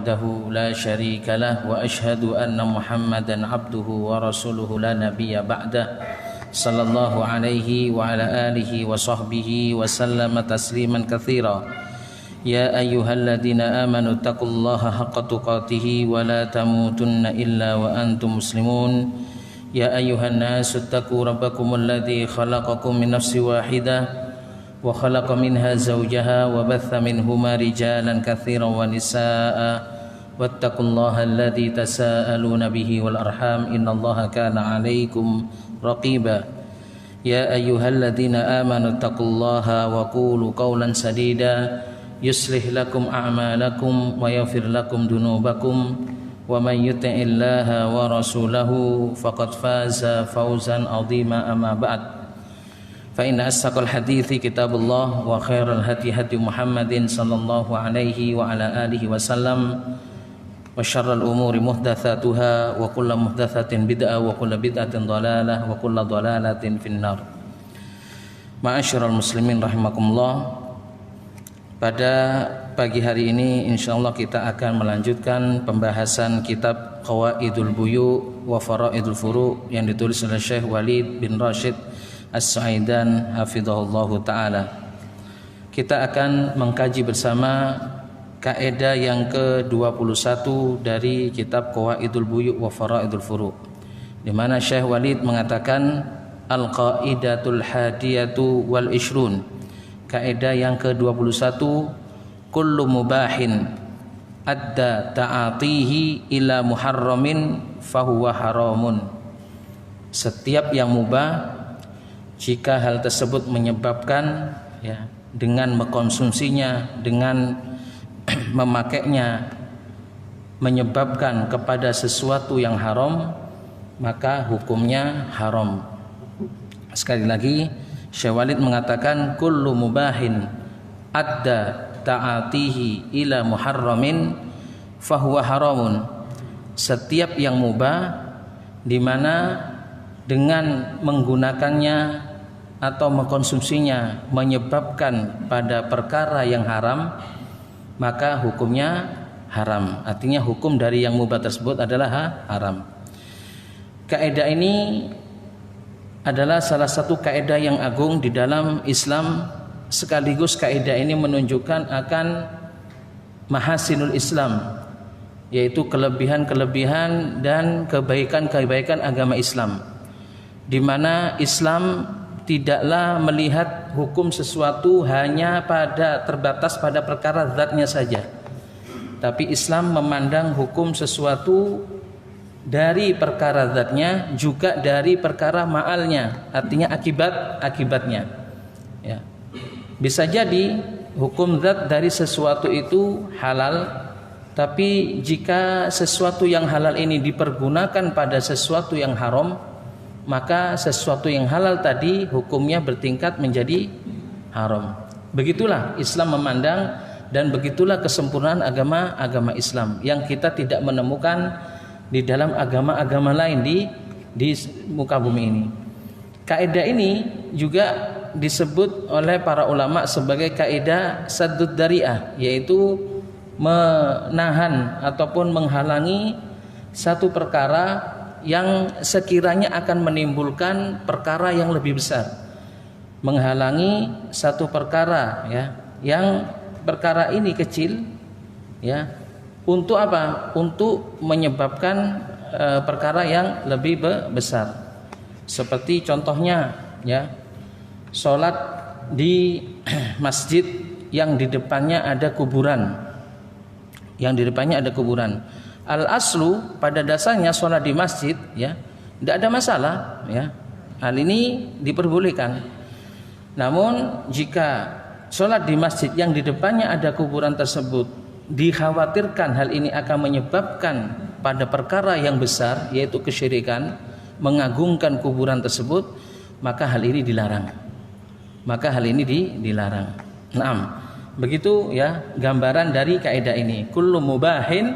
وحده لا شريك له وأشهد أن محمدا عبده ورسوله لا نبي بعده صلى الله عليه وعلى آله وصحبه وسلم تسليما كثيرا يا أيها الذين آمنوا اتقوا الله حق تقاته ولا تموتن إلا وأنتم مسلمون يا أيها الناس اتقوا ربكم الذي خلقكم من نفس واحدة وخلق منها زوجها وبث منهما رجالا كثيرا ونساء واتقوا الله الذي تساءلون به والأرحام إن الله كان عليكم رقيبا يا أيها الذين آمنوا اتقوا الله وقولوا قولا سديدا يصلح لكم أعمالكم ويغفر لكم ذنوبكم ومن يطع الله ورسوله فقد فاز فوزا عظيما أما بعد فإن أصدق الحديث كتاب الله وخير الهدي هدي محمد صلى الله عليه وعلى آله وسلم وشر الأمور محدثاتها وكل محدثة بدعة وكل بدعة ضلالة وكل ضلالة في النار. Ma'asyiral muslimin rahimakumullah. Pada pagi hari ini insyaallah kita akan melanjutkan pembahasan kitab Qawaidul Buyu wa Faraidul Furu yang ditulis oleh Syekh Walid bin Rashid As-Saidan hafizahullahu taala. Kita akan mengkaji bersama kaidah yang ke-21 dari kitab Qawaidul Buyu wa Faraidul Furu, di mana Syekh Walid mengatakan al-qaidatul hadiyatu wal ishrun. Kaidah yang ke-21, kullu mubahin adda ta'atihi ila muharramin fahuwa haramun. Setiap yang mubah, jika hal tersebut menyebabkan dengan mengkonsumsinya, dengan memakainya menyebabkan kepada sesuatu yang haram, maka hukumnya haram. Sekali lagi Syekh Walid mengatakan kullu mubahin adda ta'atihi ila muharramin fahuwa haramun. Setiap yang mubah di mana dengan menggunakannya atau mengkonsumsinya menyebabkan pada perkara yang haram, maka hukumnya haram. Artinya hukum dari yang mubah tersebut adalah haram. Kaidah ini adalah salah satu kaidah yang agung di dalam Islam, sekaligus kaidah ini menunjukkan akan mahasinul Islam, yaitu kelebihan-kelebihan dan kebaikan-kebaikan agama Islam, di mana Islam tidaklah melihat hukum sesuatu hanya terbatas pada perkara zatnya saja, tapi Islam memandang hukum sesuatu dari perkara zatnya juga dari perkara ma'alnya, artinya akibatnya. Ya. Bisa jadi hukum zat dari sesuatu itu halal, tapi jika sesuatu yang halal ini dipergunakan pada sesuatu yang haram, maka sesuatu yang halal tadi hukumnya bertingkat menjadi haram. Begitulah Islam memandang, dan begitulah kesempurnaan agama Islam yang kita tidak menemukan di dalam agama-agama lain di muka bumi ini. Kaidah ini juga disebut oleh para ulama sebagai kaidah saddud dari'ah, yaitu menahan ataupun menghalangi satu perkara yang sekiranya akan menimbulkan perkara yang lebih besar. Menghalangi satu perkara yang perkara ini kecil untuk apa? Untuk menyebabkan perkara yang lebih besar. Seperti contohnya sholat di masjid yang di depannya ada kuburan. Al-aslu pada dasarnya sholat di masjid tidak ada masalah, hal ini diperbolehkan. Namun jika sholat di masjid yang di depannya ada kuburan tersebut dikhawatirkan hal ini akan menyebabkan pada perkara yang besar, yaitu kesyirikan, mengagungkan kuburan tersebut, maka hal ini dilarang. Begitu gambaran dari kaidah ini. Kullu mubahin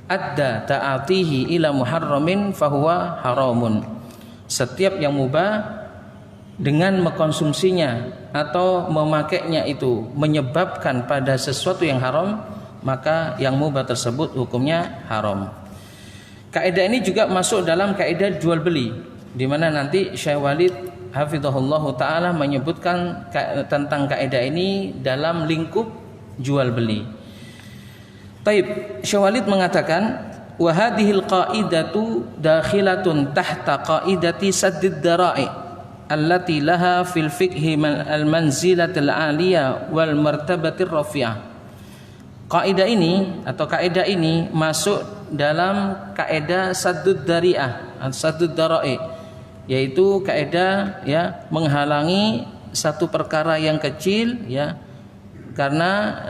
adda ta'atihi ila muharramin fahuwa haramun. Setiap yang mubah dengan mengkonsumsinya atau memakainya itu menyebabkan pada sesuatu yang haram, maka yang mubah tersebut hukumnya haram. Kaidah ini juga masuk dalam kaidah jual beli, di mana nanti Syekh Walid hafizahullah taala menyebutkan tentang kaidah ini dalam lingkup jual beli. Taib, Syekh Walid mengatakan wa hadhil qaidatu dakhilatun tahta qaidati saddid dara'i allati laha fil fiqhi al-manzilatil 'aliyah wal martabatir rafi'ah. Kaidah ini atau kaidah ini masuk dalam kaidah saddud dari'ah, saddud dara'i, yaitu kaidah ya menghalangi satu perkara yang kecil ya karena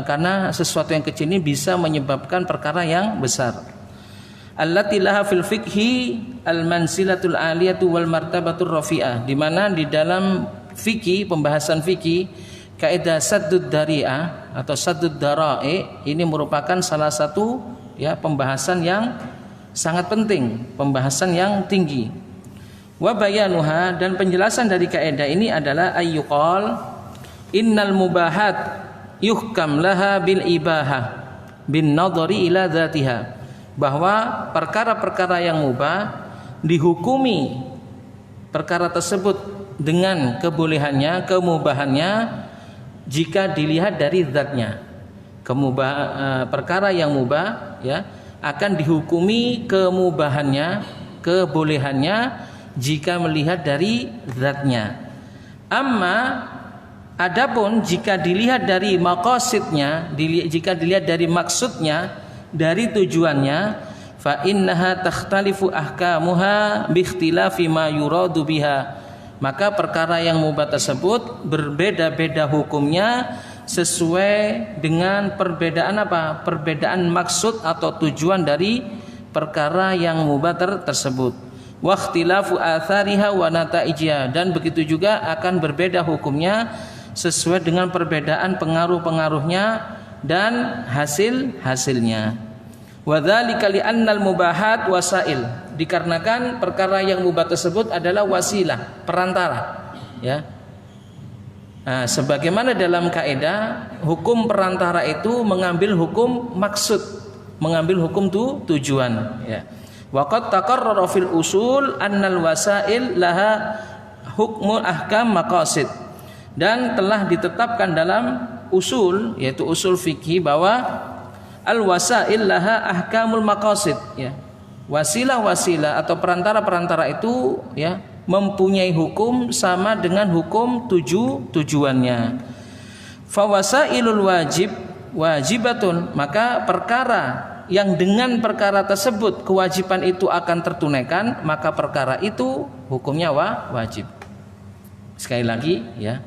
karena sesuatu yang kecil ini bisa menyebabkan perkara yang besar. Allati laha fil fiqhi al-manzilatul 'aliyatu wal martabatur rafi'ah, di mana di dalam fikih, pembahasan fikih, kaidah saddud dari'ah atau saddud dara'i ini merupakan salah satu ya pembahasan yang sangat penting, pembahasan yang tinggi. Wa bayanuha, dan penjelasan dari kaidah ini adalah ayyuqal innal mubahat yuhkam laha bil ibahah bin nadhari ila dzatiha, bahwa perkara-perkara yang mubah dihukumi perkara tersebut dengan kebolehannya, kemubahannya jika dilihat dari zatnya. Perkara yang mubah ya akan dihukumi kemubahannya, kebolehannya jika melihat dari zatnya. Adapun jika dilihat dari maqasidnya, jika dilihat dari maksudnya, dari tujuannya, fa innaha takhtalifu ahkamuha bi ikhtilafi ma yuradu biha, maka perkara yang mubah tersebut berbeda-beda hukumnya sesuai dengan perbedaan apa? Perbedaan maksud atau tujuan dari perkara yang mubah tersebut. Wa ikhtilafu athariha wa nataijiha, dan begitu juga akan berbeda hukumnya sesuai dengan perbedaan pengaruh-pengaruhnya dan hasil-hasilnya. Wa dzalika li annal mubahat wasail, dikarenakan perkara yang mubah tersebut adalah wasilah, perantara ya. Nah, sebagaimana dalam kaidah hukum perantara itu mengambil hukum maksud, mengambil hukum tujuan ya. Wa qad taqarrara fil usul annal wasail laha hukmu ahkam maqasid, dan telah ditetapkan dalam usul, yaitu usul fikih, bahwa al-wasail laha ahkamul maqasid ya. Wasilah-wasilah atau perantara-perantara itu ya mempunyai hukum sama dengan hukum tujuannya. Fawasailul wajibatun, maka perkara yang dengan perkara tersebut kewajiban itu akan tertunaikan, maka perkara itu hukumnya wajib. Sekali lagi ya,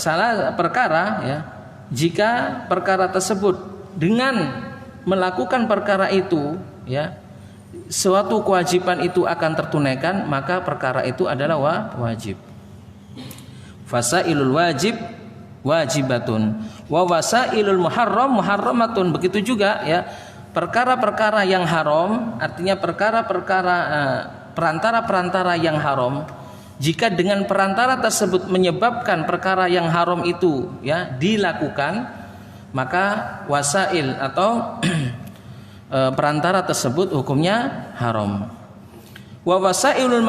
salah perkara ya, jika perkara tersebut dengan melakukan perkara itu ya suatu kewajiban itu akan tertunaikan, maka perkara itu adalah wajib. Fasailul wajib wajibatun wa wasailul muharram muharramatun, begitu juga ya perkara-perkara yang haram, artinya perkara-perkara perantara-perantara yang haram, jika dengan perantara tersebut menyebabkan perkara yang haram itu ya dilakukan, maka wasail atau perantara tersebut hukumnya haram. Wa wasailul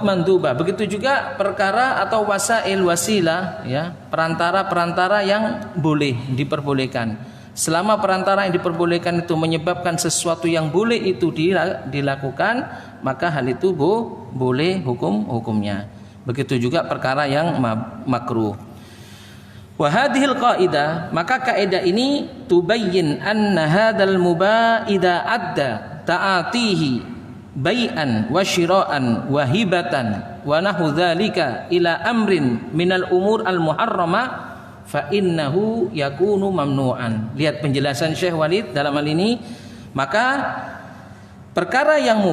mandubah, begitu juga perkara atau wasail wasilah ya, perantara-perantara yang boleh diperbolehkan. Selama perantara yang diperbolehkan itu menyebabkan sesuatu yang boleh itu dilakukan, maka hal itu boleh hukumnya. Begitu juga perkara yang makruh. Wa hadhil qaidah, maka kaidah ini tubayyin anna hadzal mubah idza adda ta'atihi bai'an wa syira'an wa hibatan wa nahu dzalika ila amrin minal umur al muharrama fa innahu yakunu mamnu'an. Lihat penjelasan Syekh Walid dalam hal ini, maka perkara yang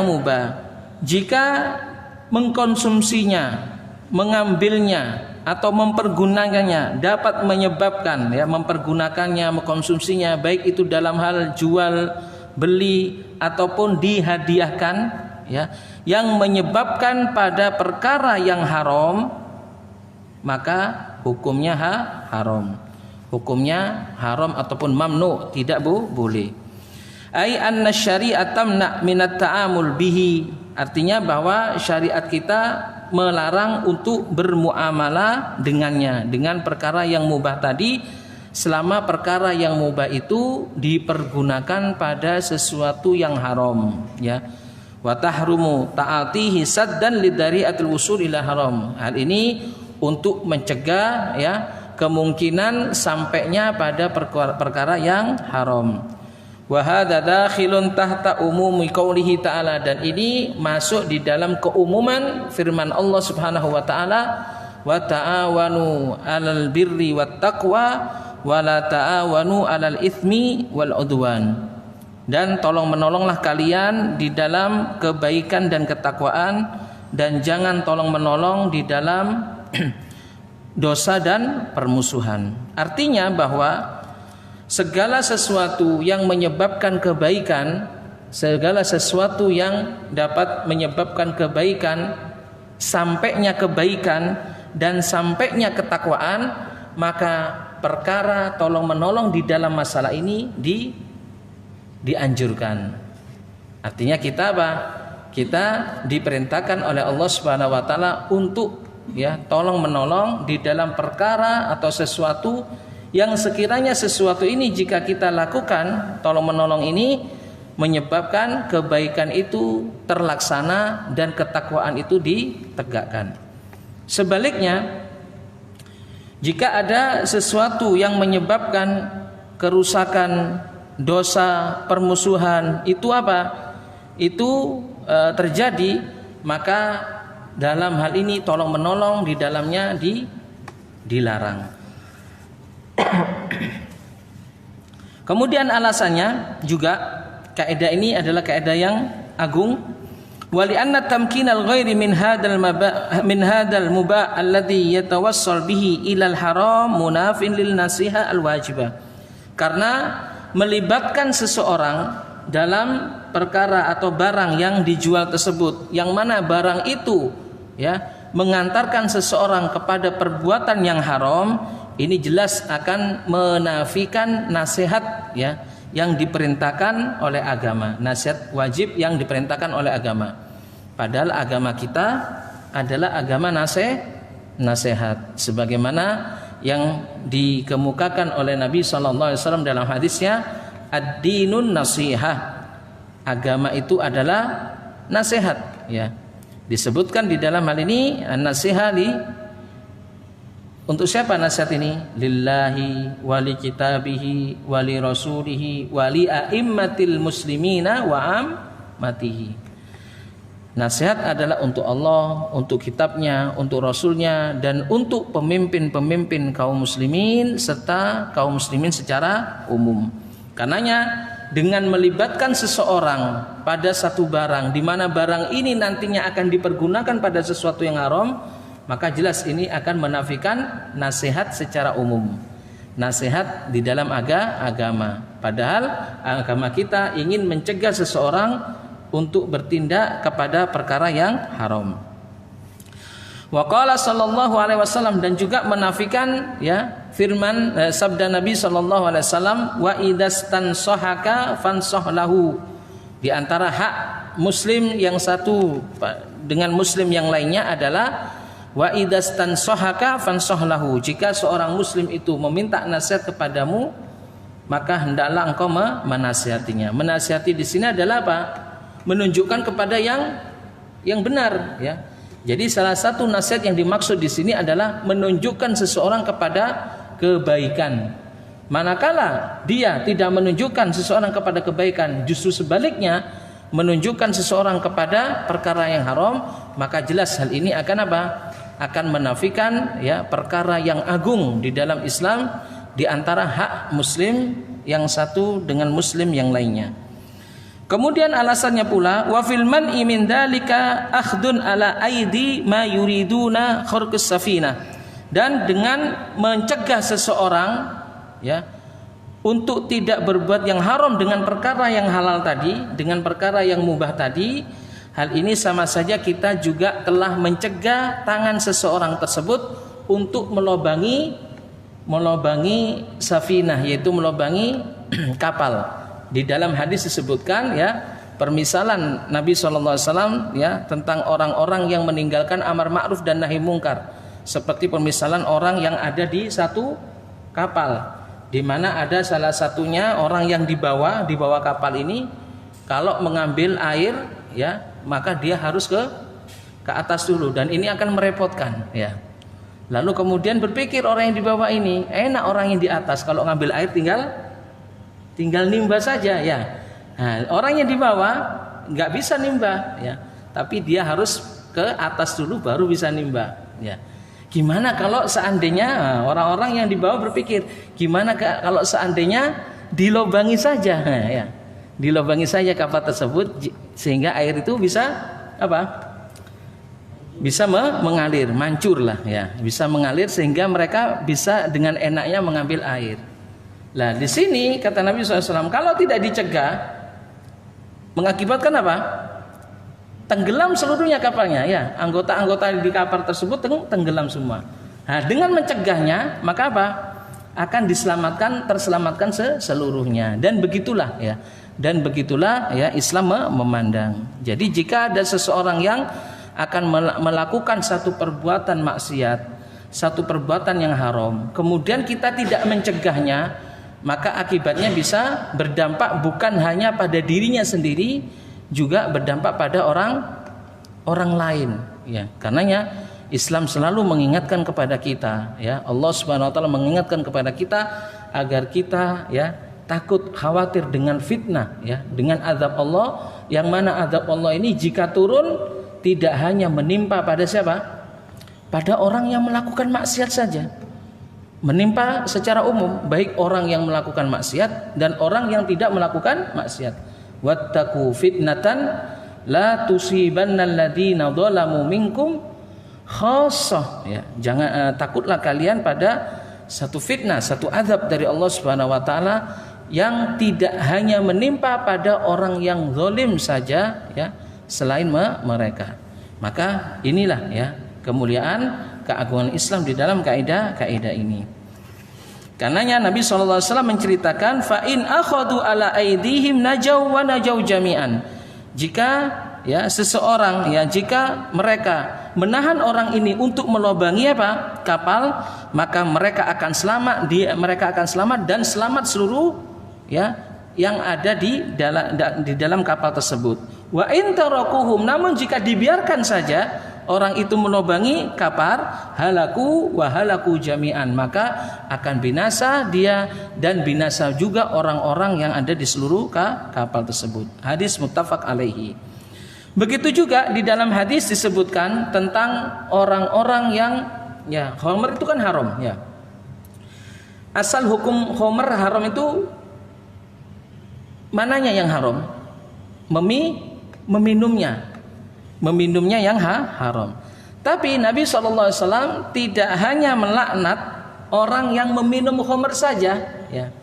mubah jika mengkonsumsinya, mengambilnya atau mempergunakannya dapat menyebabkan ya, mempergunakannya, mengkonsumsinya, baik itu dalam hal jual beli ataupun dihadiahkan ya, yang menyebabkan pada perkara yang haram, maka hukumnya haram. Hukumnya haram ataupun mamnu, tidak boleh. Ai anna syari'at tamna minat ta'amul bihi. Artinya bahwa syariat kita melarang untuk bermuamalah dengannya, dengan perkara yang mubah tadi, selama perkara yang mubah itu dipergunakan pada sesuatu yang haram, ya. Wa tahrumu ta'atihi saddan lidari'atil usul ila haram. Hal ini untuk mencegah, ya, kemungkinan sampainya pada perkara yang haram. Wa hadza dakhilun tahta umumi qoulihi ta'ala, dan ini masuk di dalam keumuman firman Allah Subhanahu wa taala, wa ta'awanu 'alal birri wat taqwa wa la ta'awanu 'alal itsmi wal 'udwan. Dan tolong menolonglah kalian di dalam kebaikan dan ketakwaan, dan jangan tolong menolong di dalam dosa dan permusuhan. Artinya bahwa segala sesuatu yang menyebabkan kebaikan, segala sesuatu yang dapat menyebabkan kebaikan, sampainya kebaikan dan sampainya ketakwaan, maka perkara tolong menolong di dalam masalah ini dianjurkan. Artinya kita apa? Kita diperintahkan oleh Allah Subhanahu wa taala untuk, ya, tolong menolong di dalam perkara atau sesuatu yang sekiranya sesuatu ini jika kita lakukan, tolong menolong ini menyebabkan kebaikan itu terlaksana dan ketakwaan itu ditegakkan. Sebaliknya, jika ada sesuatu yang menyebabkan kerusakan, dosa, permusuhan, itu apa? Itu terjadi, maka dalam hal ini tolong menolong di dalamnya dilarang. Kemudian alasannya juga, kaidah ini adalah kaidah yang agung. Wali anna tamkinal ghairi min hadal mubah alladhi yatawassal bihi ilal haram munafin lil nasiha al wajibah. Karena melibatkan seseorang dalam perkara atau barang yang dijual tersebut, yang mana barang itu, ya, mengantarkan seseorang kepada perbuatan yang haram, ini jelas akan menafikan nasihat, ya, yang diperintahkan oleh agama, nasihat wajib yang diperintahkan oleh agama. Padahal agama kita adalah agama nasihat, sebagaimana yang dikemukakan oleh Nabi SAW dalam hadisnya, ad-dinun nasihah, agama itu adalah nasihat, ya. Disebutkan di dalam hal ini nasihat untuk siapa nasihat ini? Lillahi wali kitabihi wali rasulihi wali a'immatil muslimina wa ammatihi. Nasihat adalah untuk Allah, untuk kitabnya, untuk rasulnya, dan untuk pemimpin-pemimpin kaum muslimin serta kaum muslimin secara umum. Karenanya dengan melibatkan seseorang pada satu barang, di mana barang ini nantinya akan dipergunakan pada sesuatu yang haram, maka jelas ini akan menafikan nasihat secara umum, nasihat di dalam agama. Padahal agama kita ingin mencegah seseorang untuk bertindak kepada perkara yang haram. Wa qala sallallahu alaihi wasallam, dan juga menafikan, ya, firman sabda Nabi sallallahu alaihi wasallam, wa idastansahaka fansah lahu. Di antara hak muslim yang satu dengan muslim yang lainnya adalah wa idastansahaka fansah lahu. Jika seorang muslim itu meminta nasihat kepadamu, maka hendaklah engkau menasihatinya. Menasihati di sini adalah apa? Menunjukkan kepada yang benar, ya. Jadi salah satu nasihat yang dimaksud di sini adalah menunjukkan seseorang kepada kebaikan. Manakala dia tidak menunjukkan seseorang kepada kebaikan, justru sebaliknya menunjukkan seseorang kepada perkara yang haram, maka jelas hal ini akan apa? Akan menafikan, ya, perkara yang agung di dalam Islam, di antara hak muslim yang satu dengan muslim yang lainnya. Kemudian alasannya pula, wa fil man'i min dzalika akhdun ala aidi ma yuriduna kharqus safina. Dan dengan mencegah seseorang, ya, untuk tidak berbuat yang haram dengan perkara yang halal tadi, dengan perkara yang mubah tadi, hal ini sama saja kita juga telah mencegah tangan seseorang tersebut untuk melobangi safinah, yaitu melobangi kapal. Di dalam hadis disebutkan ya permisalan Nabi SAW ya tentang orang-orang yang meninggalkan amar ma'ruf dan nahi mungkar, seperti permisalan orang yang ada di satu kapal, di mana ada salah satunya orang yang dibawa kapal ini, kalau mengambil air ya maka dia harus ke atas dulu, dan ini akan merepotkan ya. Lalu kemudian berpikir orang yang dibawa ini, enak orang yang di atas kalau ngambil air tinggal nimba saja ya. Nah, orang yang dibawa nggak bisa nimba ya, tapi dia harus ke atas dulu baru bisa nimba ya. Gimana kalau seandainya orang-orang yang dibawa berpikir, gimana kalau seandainya dilobangi saja ya, dilobangi saja kapal tersebut sehingga air itu bisa bisa mengalir, mancur lah ya, bisa mengalir sehingga mereka bisa dengan enaknya mengambil air. Nah di sini kata Nabi SAW, kalau tidak dicegah mengakibatkan apa? Tenggelam seluruhnya kapalnya ya, anggota-anggota di kapal tersebut tenggelam semua. Nah dengan mencegahnya maka apa? Akan terselamatkan seluruhnya. Dan begitulah ya Islam memandang. Jadi jika ada seseorang yang akan melakukan satu perbuatan maksiat, satu perbuatan yang haram, kemudian kita tidak mencegahnya, maka akibatnya bisa berdampak bukan hanya pada dirinya sendiri, juga berdampak pada orang lain ya. Karenanya Islam selalu mengingatkan kepada kita ya, Allah Subhanahu wa taala mengingatkan kepada kita agar kita ya takut, khawatir dengan fitnah ya, dengan azab Allah, yang mana azab Allah ini jika turun tidak hanya menimpa pada siapa? Pada orang yang melakukan maksiat saja. Menimpa secara umum, baik orang yang melakukan maksiat dan orang yang tidak melakukan maksiat. Wattaqu fitnatan la tusibannal ladzina dzalamu minkum khassah ya. Jangan takutlah kalian pada satu fitnah, satu azab dari Allah Subhanahu wa taala yang tidak hanya menimpa pada orang yang zalim saja ya, selain mereka. Maka inilah ya kemuliaan, keagungan Islam di dalam kaidah ini. Karenanya Nabi SAW menceritakan fa in akhadu ala aidihim najau wa najau jami'an. Jika ya seseorang ya, jika mereka menahan orang ini untuk melobangi kapal, maka mereka akan selamat dan selamat seluruh ya yang ada di dalam kapal tersebut. Wa in tarakuhum, namun jika dibiarkan saja orang itu melobangi kapal, halaku wa halaku jami'an, maka akan binasa dia dan binasa juga orang-orang yang ada di seluruh kapal tersebut. Hadis muttafaq alaihi. Begitu juga di dalam hadis disebutkan tentang orang-orang yang ya, khamr itu kan haram ya. Asal hukum khamr haram itu mananya yang haram? Meminumnya yang haram. Tapi Nabi SAW tidak hanya melaknat orang yang meminum khamr saja ya,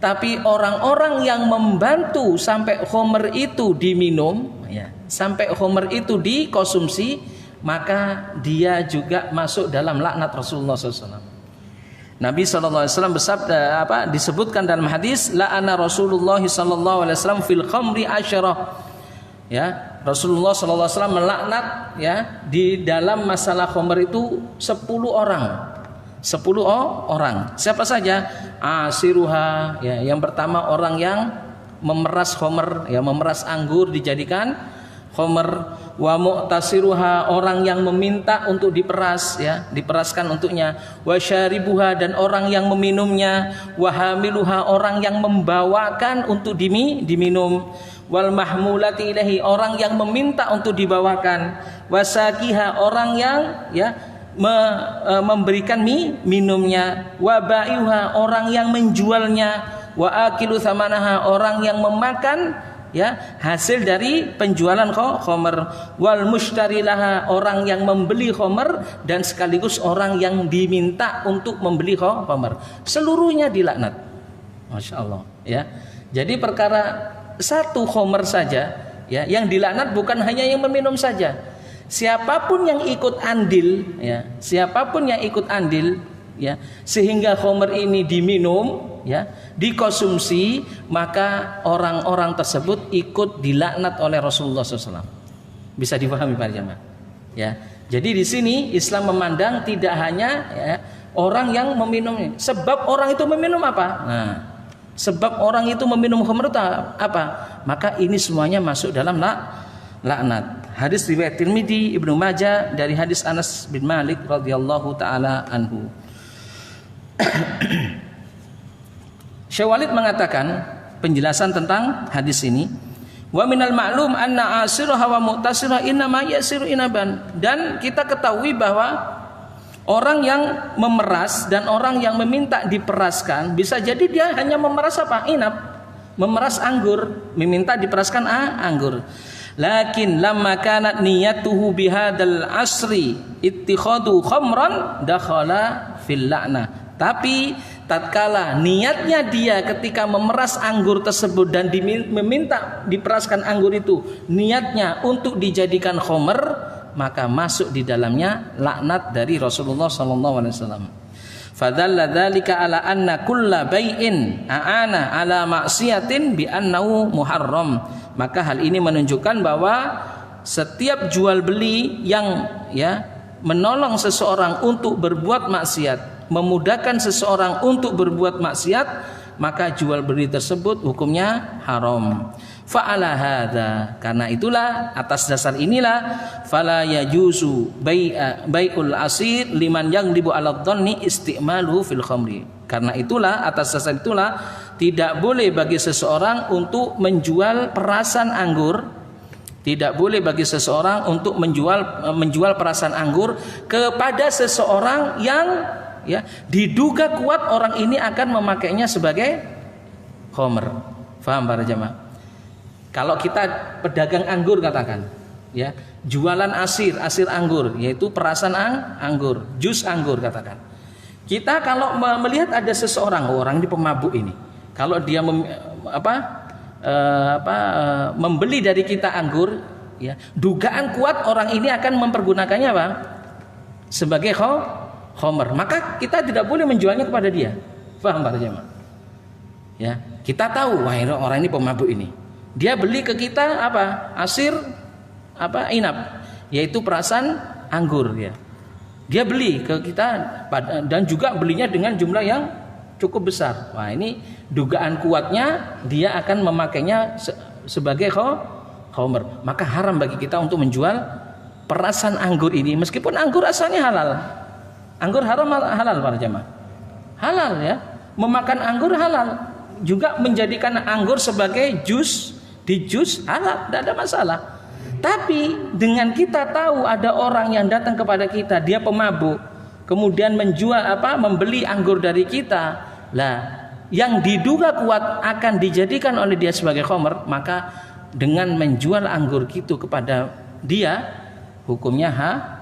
tapi orang-orang yang membantu sampai khamr itu diminum ya, sampai khamr itu dikonsumsi, maka dia juga masuk dalam laknat Rasulullah SAW. Nabi SAW bersabda disebutkan dalam hadis, la'ana Rasulullah SAW fil khamri asyarah ya. Rasulullah SAW melaknat ya di dalam masalah khamr itu 10 orang. 10 orang. Siapa saja? Asiruha ya, yang pertama orang yang memeras khamr ya, memeras anggur dijadikan khamr. Wa mu'tasiruha, orang yang meminta untuk diperas ya, diperaskan untuknya. Wa syaribuha, dan orang yang meminumnya. Wa hamiluha, orang yang membawakan untuk diminum. Wal mahmulati ilahi, orang yang meminta untuk dibawakan. Wasakiha, orang yang ya memberikan minumnya. Wa bai'uha, orang yang menjualnya. Wa akilu thamanaha, orang yang memakan ya hasil dari penjualan khamr. Wal mushtarilaha, orang yang membeli khamr dan sekaligus orang yang diminta untuk membeli khamr. Seluruhnya dilaknat. Masya Allah ya. Jadi perkara satu khamr saja ya, yang dilaknat bukan hanya yang meminum saja. siapapun yang ikut andil, ya, siapapun yang ikut andil, ya, sehingga khamr ini diminum, ya, dikonsumsi, maka orang-orang tersebut ikut dilaknat oleh Rasulullah SAW. Bisa dipahami para jamaah, ya. Jadi di sini Islam memandang tidak hanya, ya, orang yang meminum, sebab orang itu meminum apa? Nah, sebab orang itu meminum khamr apa? Maka ini semuanya masuk dalam laknat. Hadis riwayat Tirmidzi, Ibnu Majah dari hadis Anas bin Malik radhiyallahu taala anhu. Syekh Walid mengatakan penjelasan tentang hadis ini, wa minal ma'lum anna asiraha wa mu'tasirah innama yasiru inaban. Dan kita ketahui bahwa orang yang memeras dan orang yang meminta diperaskan, bisa jadi dia hanya memeras apa? Inab, memeras anggur, meminta diperaskan anggur. Lakin lamma kanat niyatuhu bihadal asri ittikhadu khamran dakhala fil la'nah. Tapi tatkala niatnya dia ketika memeras anggur tersebut dan meminta diperaskan anggur itu niatnya untuk dijadikan khamr, maka masuk di dalamnya laknat dari Rasulullah SAW. Fadalla dzalika ala anna kulla bai'in a'ana ala maksiatin bi annahu muharram. Maka hal ini menunjukkan bahwa setiap jual beli yang, ya, menolong seseorang untuk berbuat maksiat, memudahkan seseorang untuk berbuat maksiat, maka jual beli tersebut hukumnya haram. Fa'ala hadza, karena itulah, atas dasar inilah, fala yajuzu bai'ul asir liman yaghlibu 'ala dhanni isti'maluhu fil khamri. Karena itulah, atas dasar itulah, tidak boleh bagi seseorang untuk menjual perasan anggur, tidak boleh bagi seseorang untuk menjual perasan anggur kepada seseorang yang, ya, diduga kuat orang ini akan memakainya sebagai khamr. Faham para jamaah? Kalau kita pedagang anggur katakan, ya, jualan asir anggur, yaitu perasan anggur, jus anggur katakan. Kita kalau melihat ada seseorang, orang di pemabuk ini, kalau dia membeli dari kita anggur, ya, dugaan kuat orang ini akan mempergunakannya apa? Sebagai khamr. Maka kita tidak boleh menjualnya kepada dia. Paham para jemaah? Ya, kita tahu, wah, orang ini pemabuk ini. Dia beli ke kita apa? Asir inab, yaitu perasan anggur, ya. Dia beli ke kita dan juga belinya dengan jumlah yang cukup besar. Wah, ini dugaan kuatnya dia akan memakainya sebagai khamr. Maka haram bagi kita untuk menjual perasan anggur ini, meskipun anggur asalnya halal. Anggur halal para jamaah. Halal, ya. Memakan anggur halal. Juga menjadikan anggur sebagai jus, di jus halal, tidak ada masalah. Tapi dengan kita tahu ada orang yang datang kepada kita, dia pemabuk, kemudian membeli anggur dari kita, lah, yang diduga kuat akan dijadikan oleh dia sebagai khamr, maka dengan menjual anggur itu kepada dia, hukumnya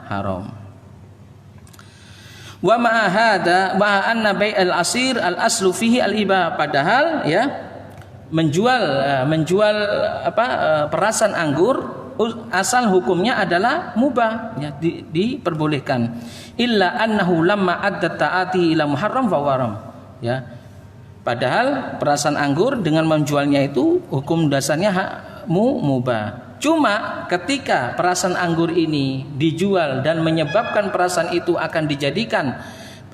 haram. Wa ma'ahada wa anna bai'al asir al aslu fihi al ibah. Padahal, ya, menjual perasan anggur asal hukumnya adalah mubah, ya, diperbolehkan. Illa annahu lamma addat ta'ati ila muharram fa haram, ya. Padahal perasan anggur dengan menjualnya itu hukum dasarnya mubah. Cuma ketika perasan anggur ini dijual dan menyebabkan perasan itu akan dijadikan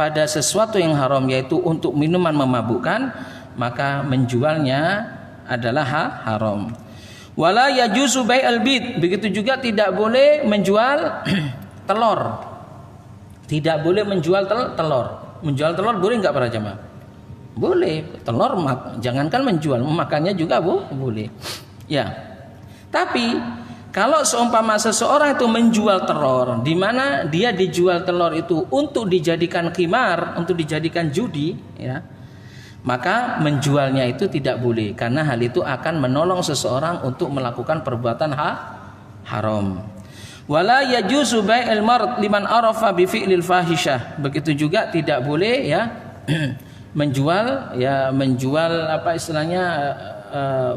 pada sesuatu yang haram, yaitu untuk minuman memabukkan, maka menjualnya adalah haram. Wala yajuzu bai'al bid, begitu juga tidak boleh menjual telur. Tidak boleh menjual telur. Menjual telur boleh enggak para jemaah? Boleh. Telur jangankan menjual, memakannya juga boleh. Ya. Tapi kalau seumpama seseorang itu menjual telur, di mana dia dijual telur itu untuk dijadikan khimar, untuk dijadikan judi, ya, maka menjualnya itu tidak boleh, karena hal itu akan menolong seseorang untuk melakukan perbuatan haram. Wala yajuzu bai'il mard liman arafa bi fi'lil fahisyah. Begitu juga tidak boleh, ya, menjual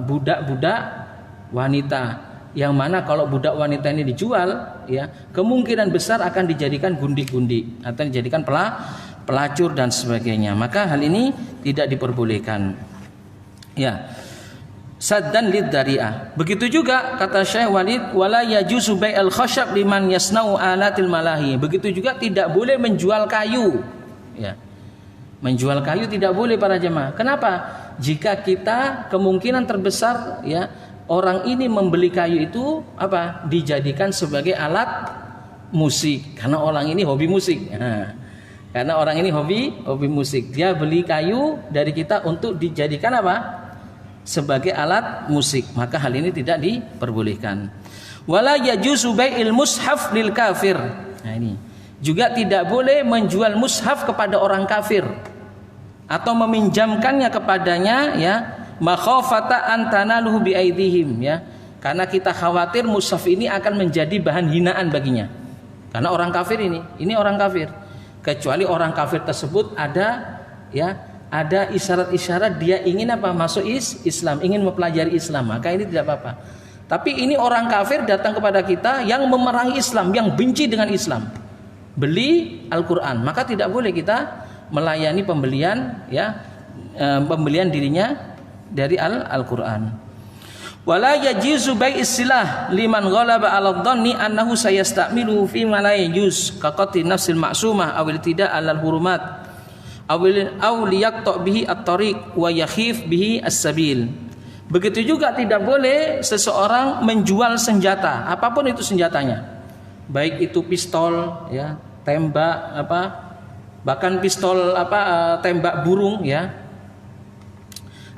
budak-budak wanita yang mana kalau budak wanita ini dijual, ya, kemungkinan besar akan dijadikan gundi-gundi atau dijadikan pelacur dan sebagainya. Maka hal ini tidak diperbolehkan. Ya. Saddan lidzari'ah. Begitu juga kata Syekh Walid, wala yajuzu bai'al khashab liman yasna'u alatil malahi. Begitu juga tidak boleh menjual kayu. Ya. Menjual kayu tidak boleh para jemaah. Kenapa? Jika kita kemungkinan terbesar, ya, orang ini membeli kayu itu apa? Dijadikan sebagai alat musik karena orang ini hobi musik. Nah, karena orang ini hobi musik, dia beli kayu dari kita untuk dijadikan apa? Sebagai alat musik. Maka hal ini tidak diperbolehkan. Wala yajuzu bai'il mushaf lil kafir. Nah, ini juga tidak boleh menjual mushaf kepada orang kafir atau meminjamkannya kepadanya, ya, makhafata an tanaluhu bi aidihim, ya, karena kita khawatir mushaf ini akan menjadi bahan hinaan baginya. Karena orang kafir ini orang kafir. Kecuali orang kafir tersebut ada, ya, ada isyarat-isyarat dia ingin apa? Masuk Islam, ingin mempelajari Islam, maka ini tidak apa-apa. Tapi ini orang kafir datang kepada kita yang memerangi Islam, yang benci dengan Islam, beli Al-Quran, maka tidak boleh kita melayani pembelian, ya, pembelian dirinya dari Al-Quran. Wala yajizu bai'is silah liman ghalaba 'ala dhanni annahu sayastamilu fi ma la yajuz ka qatli nafsil ma'sumah aw tidak 'alal hurumat aw liyaqta bihi at-tariq wa yakhif bihi as-sabil. Begitu juga tidak boleh seseorang menjual senjata, apapun itu senjatanya. Baik itu pistol, ya, tembak apa, bahkan pistol apa, tembak burung, ya,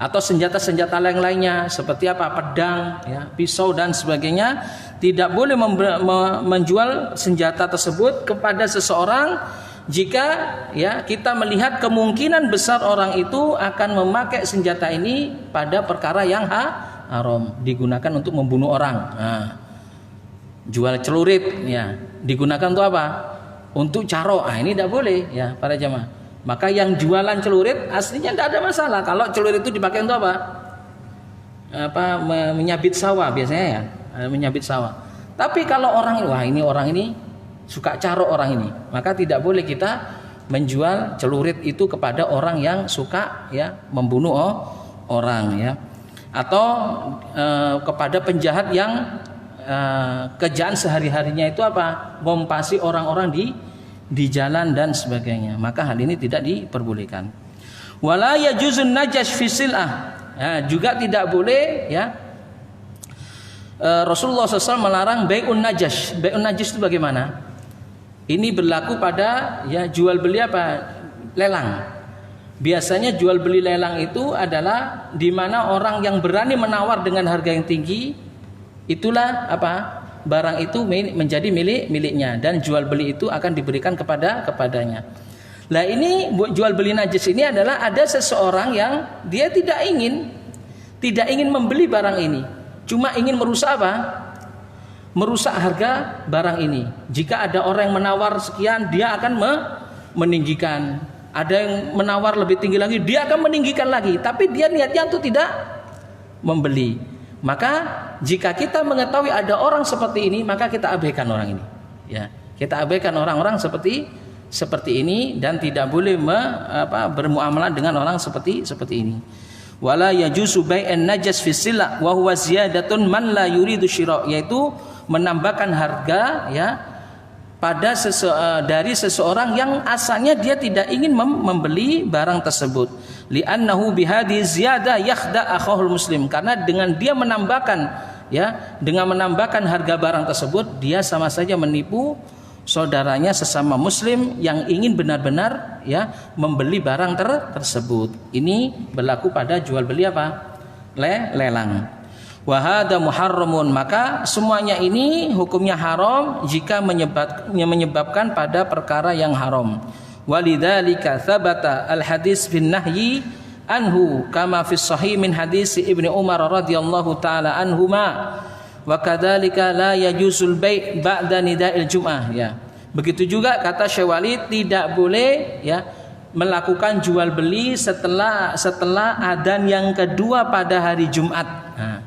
atau senjata-senjata lainnya seperti apa, pedang, ya, pisau dan sebagainya. Tidak boleh menjual senjata tersebut kepada seseorang jika, ya, kita melihat kemungkinan besar orang itu akan memakai senjata ini pada perkara yang haram, digunakan untuk membunuh orang. Nah, jual celurit, ya, digunakan untuk apa? Untuk caro. Nah, ini tidak boleh, ya, para jemaah. Maka yang jualan celurit aslinya tidak ada masalah. Kalau celurit itu dipakai untuk apa? Menyabit sawah biasanya, ya, menyabit sawah. Tapi kalau orang ini suka caro orang ini, maka tidak boleh kita menjual celurit itu kepada orang yang suka, ya, membunuh orang, ya, atau kepada penjahat yang kerjaan sehari-harinya itu apa? Ngompasi orang-orang di jalan dan sebagainya. Maka hal ini tidak diperbolehkan. Wala yajuzun najash fi sil'ah. Ya, juga tidak boleh, ya, Rasulullah SAW melarang bai'un najash. Bai'un najash itu bagaimana? Ini berlaku pada, ya, jual beli apa? Lelang. Biasanya jual beli lelang itu adalah di mana orang yang berani menawar dengan harga yang tinggi, itulah apa? Barang itu menjadi miliknya dan jual beli itu akan diberikan kepadanya. Nah, ini jual beli najis ini adalah ada seseorang yang dia tidak ingin membeli barang ini, cuma ingin merusak apa? Merusak harga barang ini. Jika ada orang yang menawar sekian, dia akan meninggikan. Ada yang menawar lebih tinggi lagi, dia akan meninggikan lagi. Tapi dia niatnya untuk tidak membeli. Maka jika kita mengetahui ada orang seperti ini, maka kita abaikan orang ini, ya, kita abaikan orang-orang seperti ini dan tidak boleh bermuamalah dengan orang seperti ini. Wala yajuzu bai'an najas fi sila wa huwa ziyadatun man la yuridu syira, yaitu menambahkan harga, ya, pada dari seseorang yang asalnya dia tidak ingin membeli barang tersebut. Li'annahu bihadi ziyadah yakhda akhahul muslim, karena dengan dia menambahkan, ya, dengan menambahkan harga barang tersebut, dia sama saja menipu saudaranya sesama muslim yang ingin benar-benar, ya, membeli barang tersebut. Ini berlaku pada jual beli apa? Lelang. Wa hadza muharramun, maka semuanya ini hukumnya haram jika menyebabkan pada perkara yang haram. Walidzalika tsabata al-hadis bin nahyi anhu kama fi sahih min hadis Ibnu Umar radhiyallahu taala anhuma wa kadzalika la yajuzul bai' ba'da nida'il jum'ah, ya. Begitu juga kata Syekh Walid, tidak boleh, ya, melakukan jual beli setelah adzan yang kedua pada hari Jumat. Nah,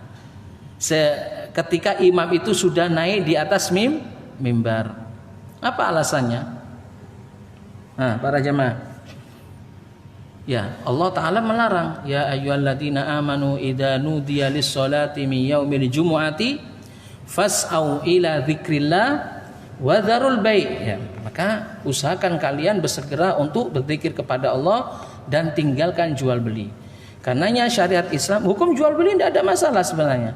ketika imam itu sudah naik di atas mimbar. Apa alasannya? Nah, para jemaah, ya Allah Ta'ala melarang, ya ayyuhalladzina amanu idza nudiya lis-sholati min yaumil jumu'ati fas'au ila dzikrillah wa dzarul bai'. Ya, maka usahakan kalian bersegera untuk berzikir kepada Allah dan tinggalkan jual beli. Karenanya syariat Islam, hukum jual beli tidak ada masalah sebenarnya.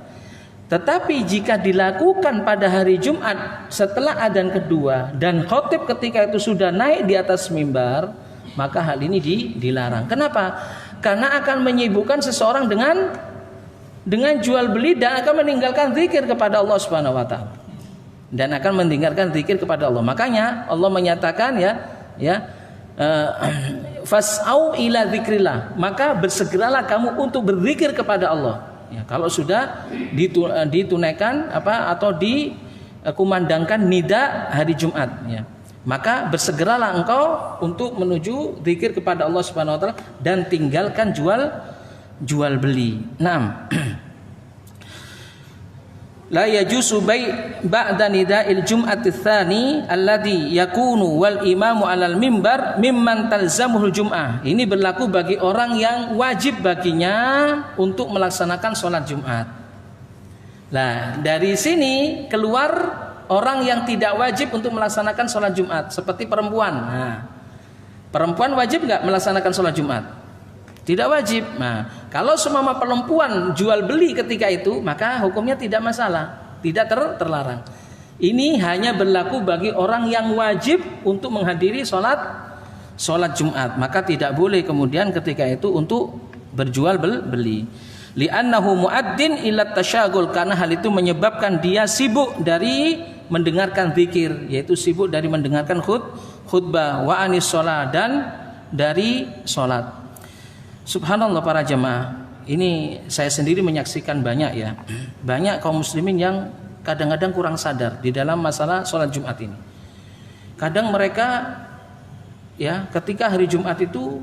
Tetapi jika dilakukan pada hari Jumat setelah adzan kedua dan khatib ketika itu sudah naik di atas mimbar, maka hal ini dilarang. Kenapa? Karena akan menyibukkan seseorang dengan jual beli dan akan meninggalkan zikir kepada Allah Subhanahu wa taala. Dan akan meninggalkan zikir kepada Allah. Makanya Allah menyatakan fas'au ila dzikrillah, maka bersegeralah kamu untuk berzikir kepada Allah. Ya, kalau sudah ditunaikan atau dikumandangkan nida hari Jumat, ya, maka bersegeralah engkau untuk menuju zikir kepada Allah Subhanahu wa taala dan tinggalkan jual beli. 6. La yajuzu ba'da nida'il jum'ati tsani alladhi yakunu wal imamu 'alal mimbar mimman talzamuhul jum'ah. Ini berlaku bagi orang yang wajib baginya untuk melaksanakan sholat Jumat. Nah, dari sini keluar orang yang tidak wajib untuk melaksanakan sholat Jumat, seperti perempuan. Nah, perempuan wajib nggak melaksanakan sholat Jumat? Tidak wajib. Nah, kalau semua perempuan jual beli ketika itu, maka hukumnya tidak masalah, tidak terlarang. Ini hanya berlaku bagi orang yang wajib untuk menghadiri sholat Jumat, maka tidak boleh kemudian ketika itu untuk berjual beli. Li'annahu mu'addin ila tasyagul, karena hal itu menyebabkan dia sibuk dari mendengarkan zikir, yaitu sibuk dari mendengarkan khutbah wa anis sholat, dan dari sholat. Subhanallah para jemaah, ini saya sendiri menyaksikan banyak kaum muslimin yang kadang-kadang kurang sadar di dalam masalah sholat Jumat ini. Kadang mereka ketika hari Jumat itu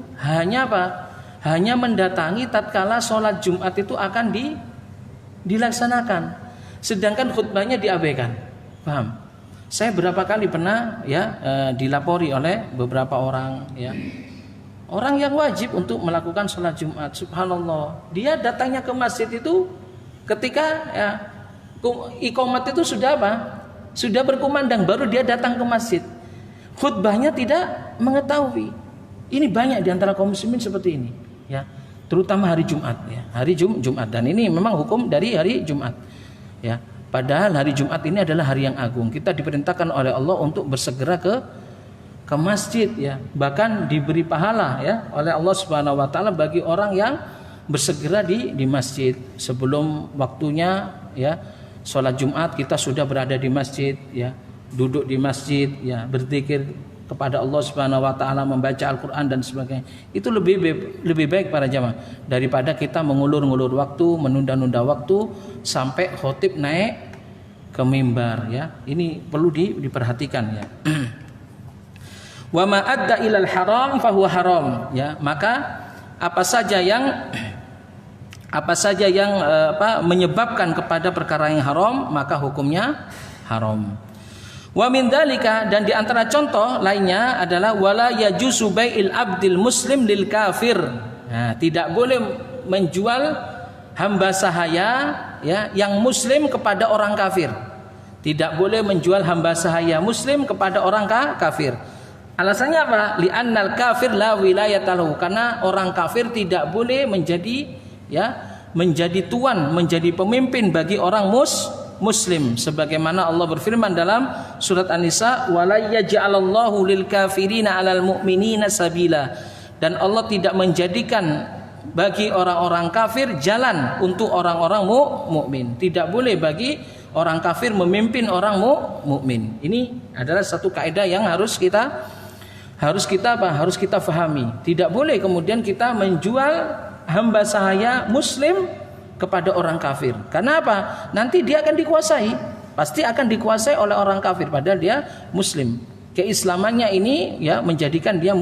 hanya mendatangi tatkala sholat Jumat itu akan dilaksanakan, sedangkan khutbahnya diabaikan. Paham? Saya berapa kali pernah dilapori oleh beberapa orang orang yang wajib untuk melakukan sholat Jumat. Subhanallah, dia datangnya ke masjid itu ketika iqamat itu sudah berkumandang, baru dia datang ke masjid. Khutbahnya tidak mengetahui. Ini banyak di antara kaum muslimin seperti ini, ya, terutama hari Jumat, hari Jumat, dan ini memang hukum dari hari Jumat, ya. Padahal hari Jumat ini adalah hari yang agung. Kita diperintahkan oleh Allah untuk bersegera ke masjid, ya, bahkan diberi pahala oleh Allah Subhanahu wa taala bagi orang yang bersegera di masjid sebelum waktunya, sholat Jumat kita sudah berada di masjid, duduk di masjid, berzikir kepada Allah Subhanahu wa taala, membaca Al-Qur'an dan sebagainya. Itu lebih baik para jamaah daripada kita mengulur-ngulur waktu, menunda-nunda waktu sampai khotib naik ke mimbar, Ini perlu diperhatikan, Wa ma adda ilal haram fahuwa haram, maka apa saja yang menyebabkan kepada perkara yang haram, maka hukumnya haram. Wa min dzalika, dan di antara contoh lainnya adalah wala yajuzu bai'il abdil muslim lil kafir. Nah, tidak boleh menjual hamba sahaya yang muslim kepada orang kafir. Tidak boleh menjual hamba sahaya muslim kepada orang kafir. Alasannya apa? Li'annal kafir la wilayata lahu, karena orang kafir tidak boleh menjadi tuan, menjadi pemimpin bagi orang muslim, sebagaimana Allah berfirman dalam surat An-Nisa, wala yaj'alallahu lil kafirina 'alal mu'minina sabila, dan Allah tidak menjadikan bagi orang-orang kafir jalan untuk orang-orang mukmin. Tidak boleh bagi orang kafir memimpin orang mukmin. Ini adalah satu kaidah yang harus kita fahami. Tidak boleh kemudian kita menjual hamba sahaya muslim kepada orang kafir. Karena apa? Nanti dia akan dikuasai. Pasti akan dikuasai oleh orang kafir padahal dia muslim. Keislamannya ini menjadikan dia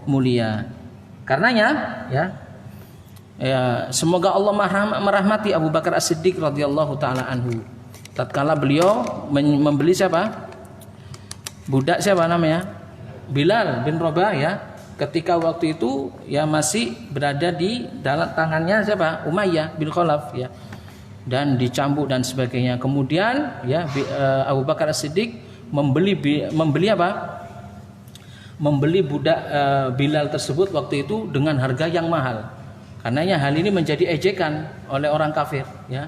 mulia. Karenanya semoga Allah merahmati Abu Bakar As-Siddiq radhiyallahu taala anhu. Tatkala beliau membeli siapa? Budak siapa namanya? Bilal bin Rabah ya. Ketika waktu itu ya masih berada di dalam tangannya siapa? Umayyah bin Khalaf ya. Dan dicambuk dan sebagainya. Kemudian ya Abu Bakar As-Siddiq membeli apa? Membeli budak Bilal tersebut waktu itu dengan harga yang mahal. Karenanya hal ini menjadi ejekan oleh orang kafir ya.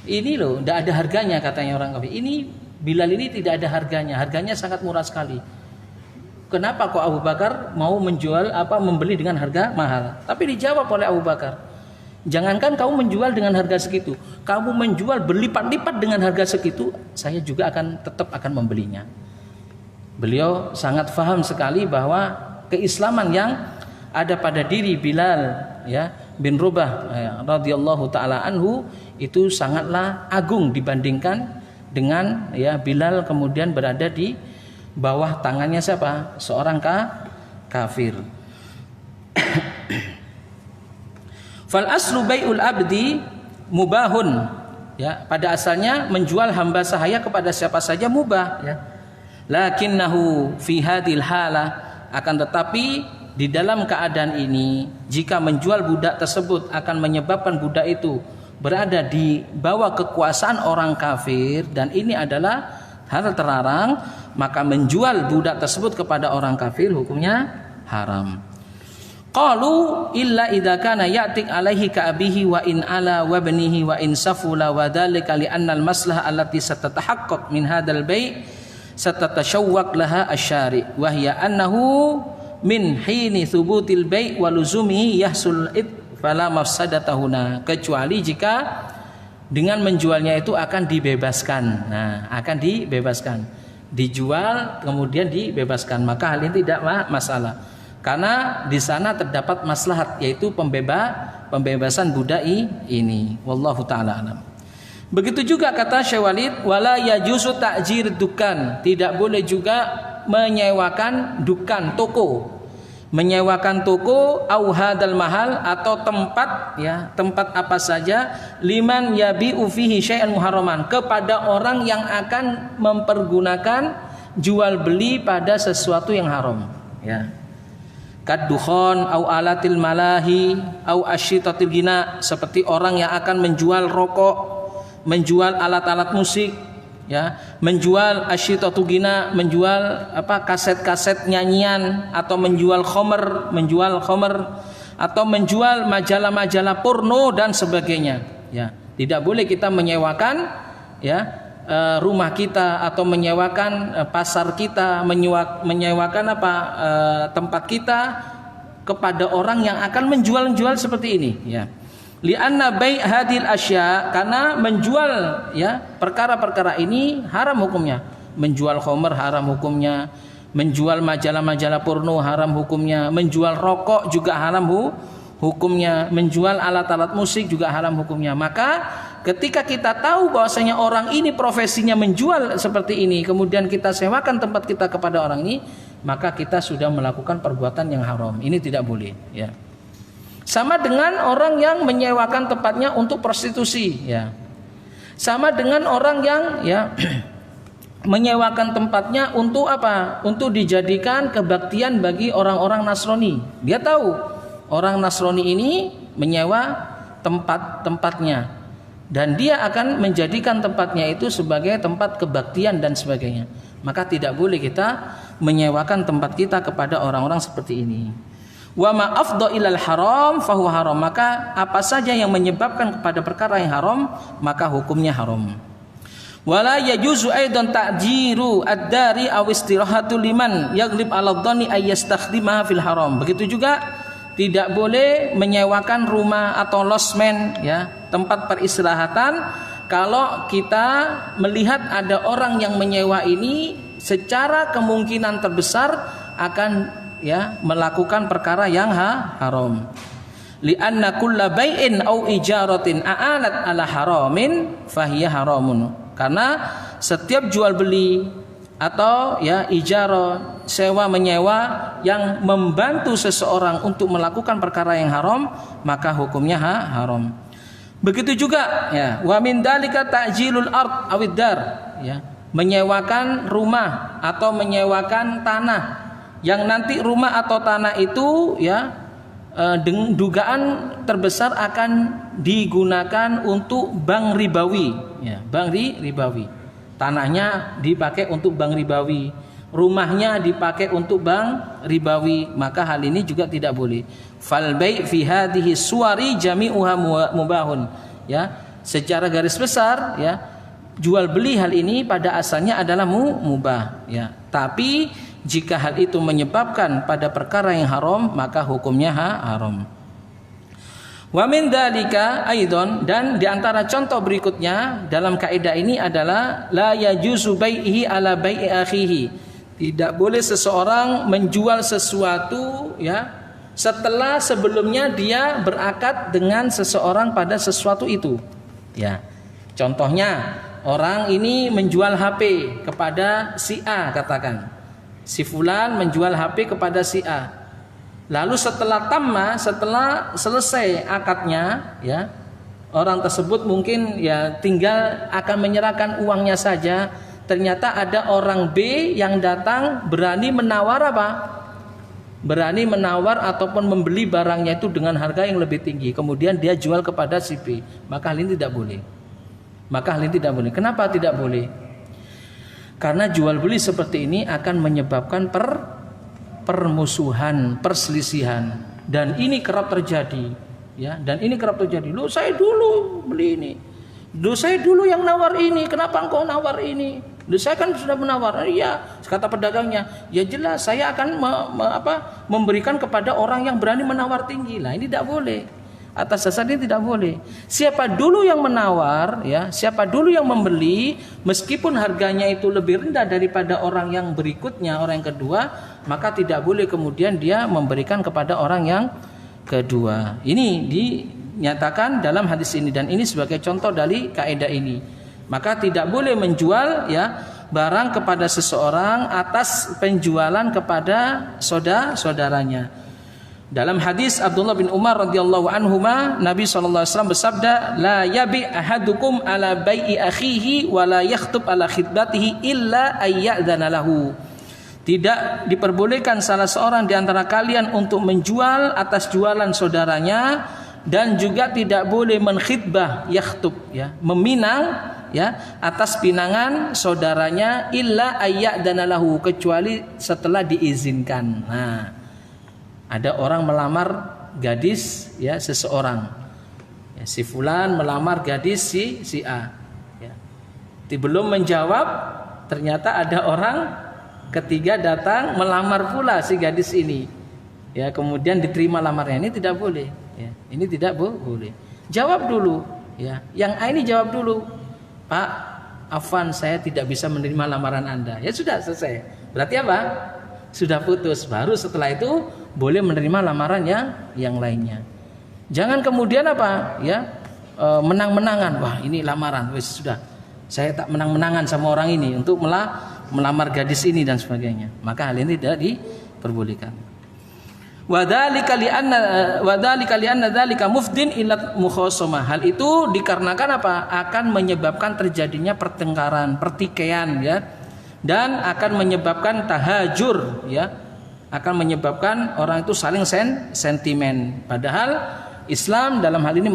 Ini loh tidak ada harganya katanya orang kafir. Ini Bilal ini tidak ada harganya sangat murah sekali. Kenapa kok Abu Bakar mau membeli dengan harga mahal? Tapi dijawab oleh Abu Bakar, jangankan kamu menjual dengan harga segitu, kamu menjual berlipat-lipat dengan harga segitu, saya juga tetap akan membelinya. Beliau sangat paham sekali bahwa keislaman yang ada pada diri Bilal ya bin Rabah radhiyallahu taala anhu itu sangatlah agung dibandingkan dengan ya Bilal kemudian berada di bawah tangannya siapa? Seorang kafir. Fal aslu bai'ul abdi mubahun ya, pada asalnya menjual hamba sahaya kepada siapa saja mubah ya. Lakinnahu fi hadhil halah, akan tetapi di dalam keadaan ini jika menjual budak tersebut akan menyebabkan budak itu berada di bawah kekuasaan orang kafir dan ini adalah hal terlarang, maka menjual budak tersebut kepada orang kafir hukumnya haram. Qalu illa idza kana ya'tik alaihi ka abihi wa in ala wa banihi wa in safula wa dzalika li anna al maslahah allati satatahaqqaq min hadzal bai' satatashawwaq laha asy-syari' wa hiya annahu min hini thubutil bai' wa luzumihi yahsul id fala mafsadatahuna, kecuali jika dengan menjualnya itu akan dibebaskan. Nah, akan dibebaskan. Dijual kemudian dibebaskan, maka hal ini tidak masalah. Karena di sana terdapat maslahat yaitu pembebasan budak ini. Wallahu taala alam. Begitu juga kata Syekh Walid, wala yajuzu ta'jir dukan, tidak boleh juga menyewakan dukan, toko. Menyewakan toko au hadal mahal atau tempat ya, tempat apa saja liman yabi'u fihi syai'an muharraman, kepada orang yang akan mempergunakan jual beli pada sesuatu yang haram ya. Kaddukhon au alatil malahi au asyitatil gina, seperti orang yang akan menjual rokok, menjual alat-alat musik ya, menjual asyitatu gina, menjual kaset-kaset nyanyian, atau menjual khamr, atau menjual majalah-majalah porno dan sebagainya ya. Tidak boleh kita menyewakan ya rumah kita atau menyewakan pasar kita, menyewakan tempat kita kepada orang yang akan menjual seperti ini ya. Li'anna bai' hadil asya, karena menjual ya perkara-perkara ini haram hukumnya. Menjual khamr haram hukumnya, menjual majalah-majalah porno haram hukumnya, menjual rokok juga haram hukumnya, menjual alat-alat musik juga haram hukumnya. Maka ketika kita tahu bahwasanya orang ini profesinya menjual seperti ini, kemudian kita sewakan tempat kita kepada orang ini, maka kita sudah melakukan perbuatan yang haram. Ini tidak boleh ya. Sama dengan orang yang menyewakan tempatnya untuk prostitusi ya. Sama dengan orang yang ya menyewakan tempatnya untuk apa? Untuk dijadikan kebaktian bagi orang-orang Nasrani. Dia tahu orang Nasrani ini menyewa tempatnya dan dia akan menjadikan tempatnya itu sebagai tempat kebaktian dan sebagainya. Maka tidak boleh kita menyewakan tempat kita kepada orang-orang seperti ini. Wa ma afdha ilal haram fahuwa haram, maka apa saja yang menyebabkan kepada perkara yang haram maka hukumnya haram. Wala yajuzu aidan ta'jiru ad-dari aw istirahatu liman yaghlib 'ala dhanni ay yastakhdimaha fil haram. Begitu juga tidak boleh menyewakan rumah atau losmen ya, tempat peristirahatan kalau kita melihat ada orang yang menyewa ini secara kemungkinan terbesar akan ya melakukan perkara yang haram. Li'anna kulla bai'in au ijaratin a'anat ala haramin fahiya haramun. Karena setiap jual beli atau ya ijarah, sewa menyewa yang membantu seseorang untuk melakukan perkara yang haram, maka hukumnya haram. Begitu juga ya, wa min dalika ta'jilul ard awid dar, ya, menyewakan rumah atau menyewakan tanah yang nanti rumah atau tanah itu ya dugaan terbesar akan digunakan untuk bank ribawi, ya, bank ribawi. Tanahnya dipakai untuk bank ribawi, rumahnya dipakai untuk bank ribawi, maka hal ini juga tidak boleh. Fal bai' fi hadhihi suwari jami'uha mubahun, ya, secara garis besar ya, jual beli hal ini pada asalnya adalah mubah, ya. Tapi jika hal itu menyebabkan pada perkara yang haram, maka hukumnya haram. Wa min dzalika aidon, dan di antara contoh berikutnya dalam kaidah ini adalah la yajuzu bai'ihi ala bai'i akhihi. Tidak boleh seseorang menjual sesuatu ya setelah sebelumnya dia berakad dengan seseorang pada sesuatu itu. Ya. Contohnya, orang ini menjual HP kepada si A, katakan. Si fulan menjual HP kepada si A. Lalu setelah selesai akadnya, ya, orang tersebut mungkin ya tinggal akan menyerahkan uangnya saja. Ternyata ada orang B yang datang berani menawar apa? Berani menawar ataupun membeli barangnya itu dengan harga yang lebih tinggi. Kemudian dia jual kepada si B. Maka hal ini tidak boleh. Kenapa tidak boleh? Karena jual beli seperti ini akan menyebabkan permusuhan, perselisihan, dan ini kerap terjadi, ya. Loh, saya dulu beli ini. Loh, saya dulu yang nawar ini. Kenapa engkau nawar ini? Loh, saya kan sudah menawar. Iya, kata pedagangnya. Ya jelas, saya akan memberikan kepada orang yang berani menawar tinggi. Lah, ini tidak boleh. Atas dasar ini tidak boleh. Siapa dulu yang menawar, ya, siapa dulu yang membeli, meskipun harganya itu lebih rendah daripada orang yang berikutnya, orang yang kedua, maka tidak boleh kemudian dia memberikan kepada orang yang kedua. Ini dinyatakan dalam hadis ini, dan ini sebagai contoh dari kaidah ini. Maka tidak boleh menjual ya barang kepada seseorang atas penjualan kepada saudaranya. Dalam hadis Abdullah bin Umar radhiyallahu anhuma, Nabi SAW bersabda, la yabi ahadukum ala bai'i akhihi wa la yakhtub ala khitbatihi illa ayyadzana lahu. Tidak diperbolehkan salah seorang di antara kalian untuk menjual atas jualan saudaranya, dan juga tidak boleh menkhitbah, yakhtub, ya, meminang, ya, atas pinangan saudaranya illa ayyadzana lahu, kecuali setelah diizinkan. Nah, ada orang melamar gadis, ya, seseorang, ya, si fulan melamar gadis si A, ya. Belum menjawab, ternyata ada orang ketiga datang melamar pula si gadis ini, ya, kemudian diterima lamarnya. Ini tidak boleh, ya. Ini tidak boleh. Jawab dulu, ya, yang A ini jawab dulu, Pak, afwan, saya tidak bisa menerima lamaran Anda. Ya sudah, selesai. Berarti apa? Sudah putus. Baru setelah itu boleh menerima lamaran yang lainnya. Jangan kemudian apa, ya, menang-menangan. Wah, ini lamaran, wis sudah, saya tak menang-menangan sama orang ini untuk melamar gadis ini dan sebagainya. Maka hal ini tidak diperbolehkan. Wadzalika li'anna dzalika mufdin ila mukhasamah. Hal itu dikarenakan apa? Akan menyebabkan terjadinya pertengkaran, pertikaian, ya. Dan akan menyebabkan tahajur, ya, akan menyebabkan orang itu saling sentimen. Padahal Islam dalam hal ini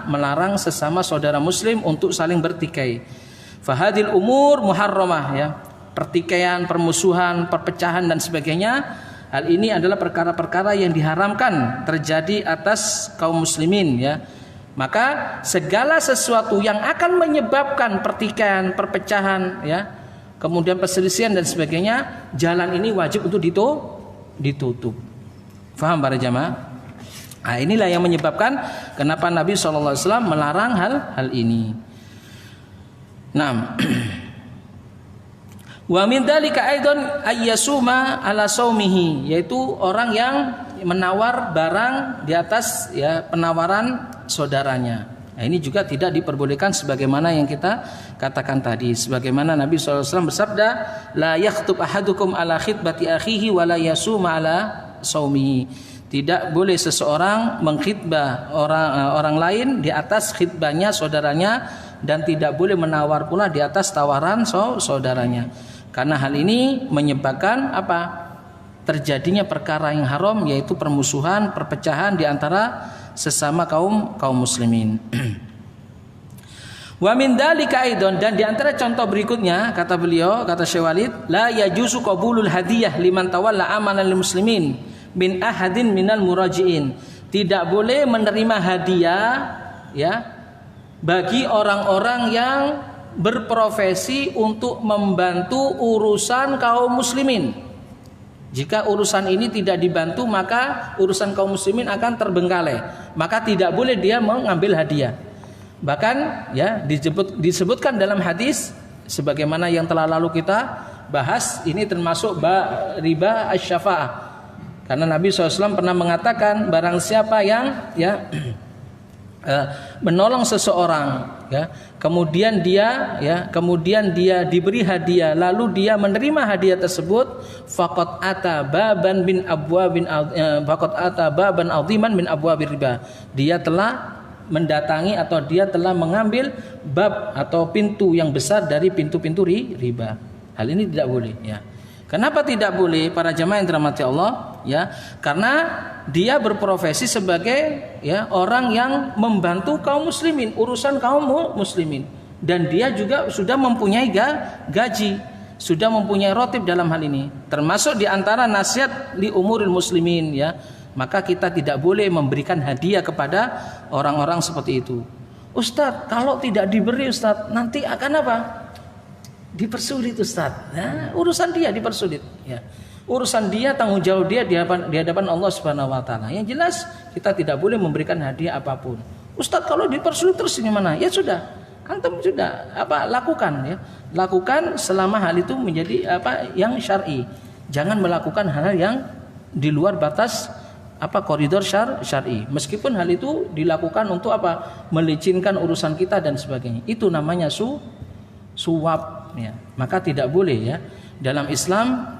melarang sesama saudara muslim untuk saling bertikai. Fahadil umur muharramah, ya, pertikaian, permusuhan, perpecahan dan sebagainya. Hal ini adalah perkara-perkara yang diharamkan terjadi atas kaum muslimin, ya. Maka segala sesuatu yang akan menyebabkan pertikaian, perpecahan, ya, kemudian perselisihan dan sebagainya, jalan ini wajib untuk ditutup. Faham para jamaah? Nah, inilah yang menyebabkan kenapa Nabi SAW melarang hal ini. Nah, wa min dzalika aidan ayyasuma ala saumihi, yaitu orang yang menawar barang di atas, ya, penawaran saudaranya. Nah, ini juga tidak diperbolehkan sebagaimana yang kita katakan tadi. Sebagaimana Nabi SAW bersabda, la yakhtub ahadukum ala khitbati akhihi wa la yasuma ala saumihi. Tidak boleh seseorang mengkhitbah orang lain di atas khitbahnya saudaranya, dan tidak boleh menawar pula di atas tawaran saudaranya. Karena hal ini menyebabkan apa? Terjadinya perkara yang haram, yaitu permusuhan, perpecahan di antara sesama kaum muslimin. Wa min dzalika aidon, dan di antara contoh berikutnya kata beliau, kata Syekh Walid, la yajuzu qabulul hadiyah liman tawalla amalan lil muslimin min ahadin minal murajiin. Tidak boleh menerima hadiah ya bagi orang-orang yang berprofesi untuk membantu urusan kaum muslimin. Jika urusan ini tidak dibantu, maka urusan kaum muslimin akan terbengkalai. Maka tidak boleh dia mengambil hadiah. Bahkan ya disebutkan dalam hadis sebagaimana yang telah lalu kita bahas, ini termasuk riba asy-syafa'ah. Karena Nabi SAW pernah mengatakan, barang siapa yang menolong seseorang, ya, kemudian dia diberi hadiah, lalu dia menerima hadiah tersebut, faqad ata baban aziman min abwabir riba. Dia telah mendatangi atau dia telah mengambil bab atau pintu yang besar dari pintu-pintu riba. Hal ini tidak boleh, ya. Kenapa tidak boleh para jamaah yang dirahmati Allah? Ya, karena dia berprofesi sebagai ya orang yang membantu kaum muslimin, urusan kaum muslimin, dan dia juga sudah mempunyai gaji, sudah mempunyai rotib dalam hal ini. Termasuk di antara nasihat li umuril muslimin, ya. Maka kita tidak boleh memberikan hadiah kepada orang-orang seperti itu. Ustadz, kalau tidak diberi Ustadz, nanti akan apa? Dipersulit Ustadz. Nah, urusan dia dipersulit, ya. Urusan dia, tanggung jawab dia di hadapan Allah Subhanahu wa taala. Yang jelas kita tidak boleh memberikan hadiah apapun. Ustadz, kalau dipersulit terus gimana? Ya sudah, antum sudah lakukan, ya. Lakukan selama hal itu menjadi yang syar'i. Jangan melakukan hal-hal yang di luar batas koridor syar'i. Meskipun hal itu dilakukan untuk melicinkan urusan kita dan sebagainya. Itu namanya suap, ya. Maka tidak boleh, ya. Dalam Islam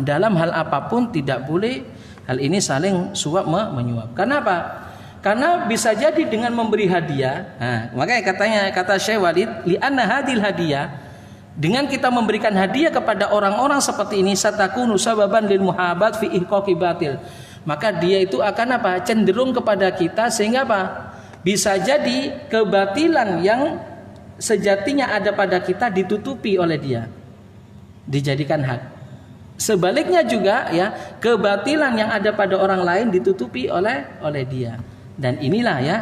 dalam hal apapun tidak boleh hal ini saling suap menyuap. Kenapa? Karena bisa jadi dengan memberi hadiah. Nah, makanya kata Syekh Walid, li anna hadil hadiah, dengan kita memberikan hadiah kepada orang-orang seperti ini, satakunu sababan lil muhabat fi ihqaqi batil. Maka dia itu akan cenderung kepada kita, sehingga bisa jadi kebatilan yang sejatinya ada pada kita ditutupi oleh dia, dijadikan hak. Sebaliknya juga, ya, kebatilan yang ada pada orang lain ditutupi oleh dia. Dan inilah, ya,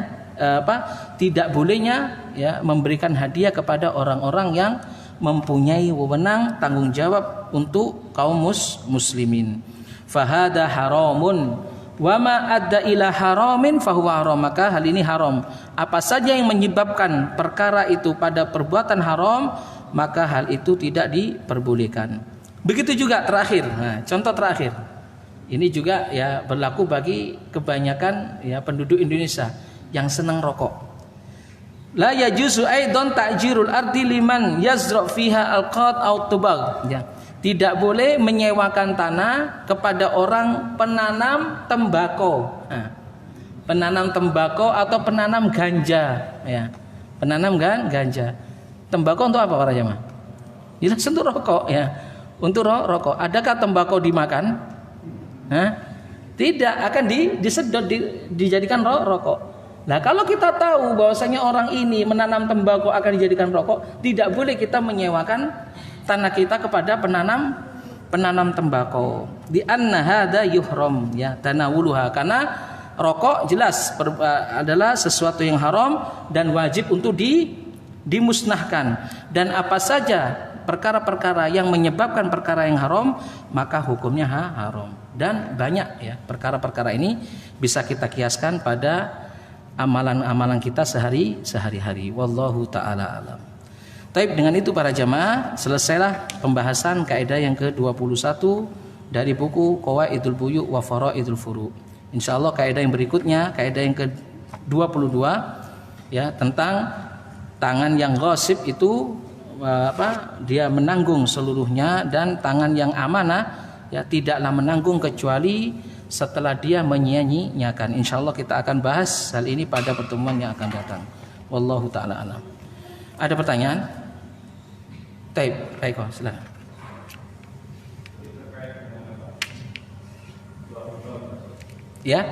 tidak bolehnya, ya, memberikan hadiah kepada orang-orang yang mempunyai wewenang tanggung jawab untuk kaum muslimin. Fahada haramun wa ma adda ila haramin fahuwa haram. Maka hal ini haram. Apa saja yang menyebabkan perkara itu pada perbuatan haram, maka hal itu tidak diperbolehkan. Begitu juga terakhir. Nah, contoh terakhir. Ini juga, ya, berlaku bagi kebanyakan, ya, penduduk Indonesia yang senang rokok. La yajuzu aidan ta'jirul ardi liman yazra fiha alqat aw tubag. Ya. Tidak boleh menyewakan tanah kepada orang penanam tembakau. Nah, penanam tembakau atau penanam ganja, ya. Penanam ganja. Tembakau untuk apa para jemaah? Jelas untuk rokok, ya. Untuk rokok. Adakah tembakau dimakan? Tidak, akan disedot, dijadikan rokok. Nah, kalau kita tahu bahwasanya orang ini menanam tembakau akan dijadikan rokok, tidak boleh kita menyewakan tanah kita kepada penanam tembakau. Di anna hadza yuhram, ya, tanawuluha, karena rokok jelas adalah sesuatu yang haram dan wajib untuk dimusnahkan. Dan apa saja perkara-perkara yang menyebabkan perkara yang haram, maka hukumnya haram. Dan banyak, ya, perkara-perkara ini bisa kita kiaskan pada amalan-amalan kita sehari-hari. Wallahu taala alam. Taib, dengan itu para jamaah, selesailah pembahasan kaidah yang ke-21 dari buku Qawaidul Buyu' wa Faraidul Furu'. Insyaallah kaidah yang berikutnya, kaidah yang ke-22, ya, tentang tangan yang ghasib itu dia menanggung seluruhnya, dan tangan yang amanah, ya, tidaklah menanggung kecuali setelah dia menyia-nyiakan. Insyaallah kita akan bahas hal ini pada pertemuan yang akan datang. Wallahu taala alam. Ada pertanyaan? Baik, silakan. Ya?